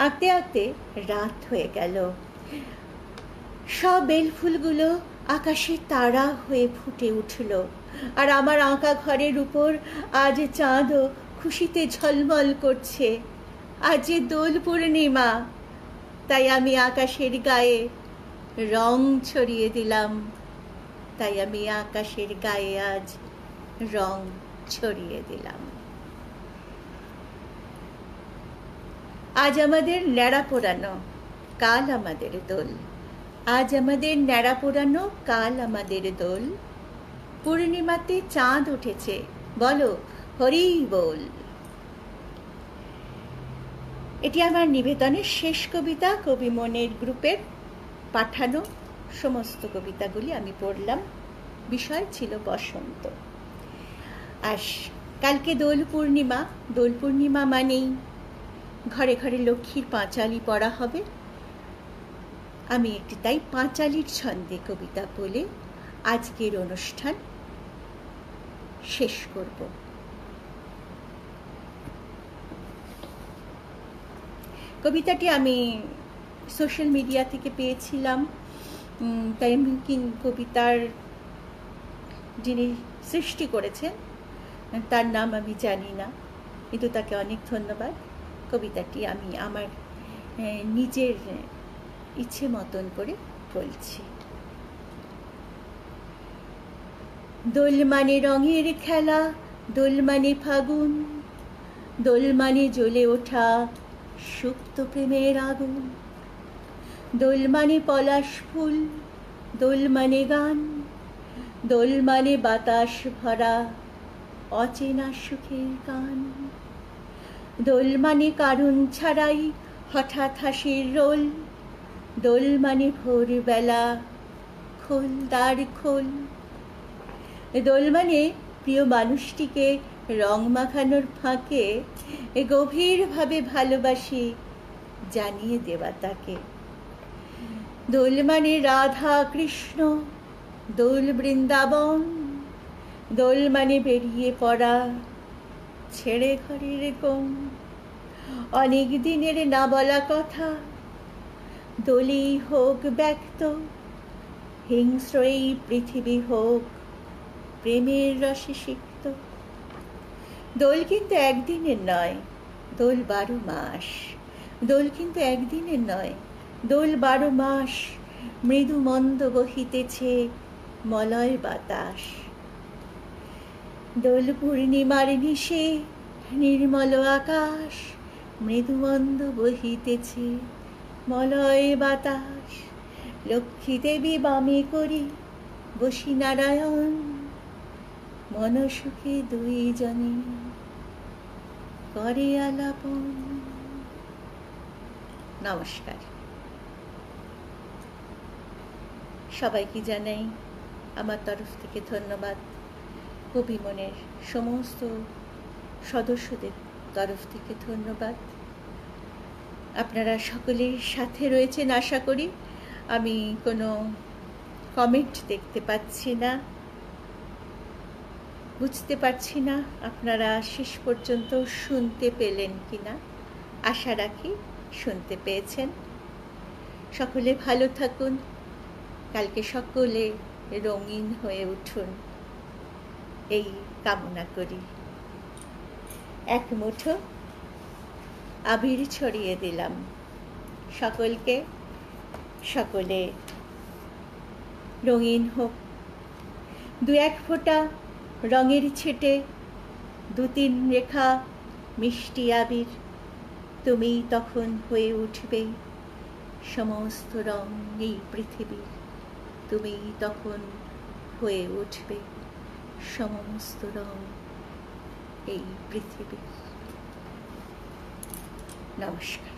আঁকতে আঁকতে রাত হয়ে গেল। সব বেল ফুলগুলো আকাশে তারা হয়ে ফুটে উঠল, আর আমার আঁকা ঘরের উপর আজ চাঁদও খুশিতে ঝলমল করছে। আজ যে দোল পূর্ণিমা, তাই আমি আকাশের গায়ে রং ছড়িয়ে দিলাম। তাই আমি আকাশের গায়ে আজ রং ছড়িয়ে দিলাম। আজ আমাদের ন্যাড়া পোড়ানো, কাল আমাদের দোল। আজ আমাদের ন্যাড়া পোড়ানো, কাল আমাদের দোল। পূর্ণিমাতে চাঁদ উঠেছে, বলো হরি বল। এটি আমার নিবেদনের শেষ কবিতা। কবি মনের গ্রুপের পাঠানো সমস্ত কবিতাগুলি আমি পড়লাম। বিষয় ছিল বসন্ত। আর কালকে দোল পূর্ণিমা। দোল পূর্ণিমা মানেই ঘরে ঘরে লক্ষ্মীর পাঁচালি পড়া হবে। আমি একটি তাই পাঁচালির ছন্দে কবিতা বলে আজকের অনুষ্ঠান শেষ করব। কবিতাটি আমি সোশ্যাল মিডিয়া থেকে পেয়েছিলাম, তাই আমি কবিতার যিনি সৃষ্টি করেছেন তার নাম আমি জানি না, কিন্তু তাকে অনেক ধন্যবাদ। কবিতাটি আমি আমার নিজের ইচ্ছে মতন করে বলছি। দোল মানে রঙের খেলা, দোল মানে ফাগুন, দোল মানে জ্বলে ওঠা সুপ্ত প্রেমের আগুন। দোল মানে পলাশ ফুল, দোল মানে গান, দোল মানে বাতাস ভরা অচেনা সুখের গান। দোল মানে কারণ ছাড়াই হঠাৎ হাসির রোল, দোল মানে ভোরবেলা, খোল দ্বার খোল। দোল মানে প্রিয় মানুষটিকে রং মাখানোর ফাঁকে গভীরভাবে ভালোবাসি জানিয়ে দেওয়া তাকে। দোল মানে রাধা কৃষ্ণ, দোল বৃন্দাবন। দোল মানে বেরিয়ে পড়া, ছেড়ে ঘরের কোণ। অনেক দিনের না বলা কথা দোলেই হোক ব্যক্ত, হিংস্র এই পৃথিবী হোক প্রেমের রসে সিক্ত। দোল কিন্তু একদিনের নয়, দোল 12 মাস। দোল কিন্তু একদিনের নয়, দোল 12 মাস। মৃদু মন্দ বহিতেছে মলয় বাতাস। দোল পূর্ণিমার নিশে নির্মল আকাশ, মৃদু মন্দ বহিতেছে মলয় বাতাস। লক্ষ্মী দেবী বামে করি বসি নারায়ণ, মনসুখে দুইজনে করে আলাপন। নমস্কার। সবাইকে জানাই আমার তরফ থেকে ধন্যবাদ। কবি মনের সমস্ত সদস্যদের তরফ থেকে ধন্যবাদ। আপনারা সকলের সাথে রয়েছেন আশা করি। আমি কোনো কমেন্ট দেখতে পাচ্ছি না, বুঝতে পারছি না আপনারা শেষ পর্যন্ত শুনতে পেলেন কিনা। আশা রাখি শুনতে পেয়েছেন। সকলে ভালো থাকুন, কালকে সকলে রঙিন হয়ে উঠুন এই কামনা করি। এক মুঠো আবির ছড়িয়ে দিলাম সকলকে। সকলে রঙিন হোক। 2-1 ফোঁটা রঙের ছেটে, 2-3 রেখা মিষ্টি আবির, তুমিই তখন হয়ে উঠবে সমস্ত রং এই পৃথিবীর। তুমিই তখন হয়ে উঠবে সমস্ত রং এই পৃথিবীর। নমস্কার।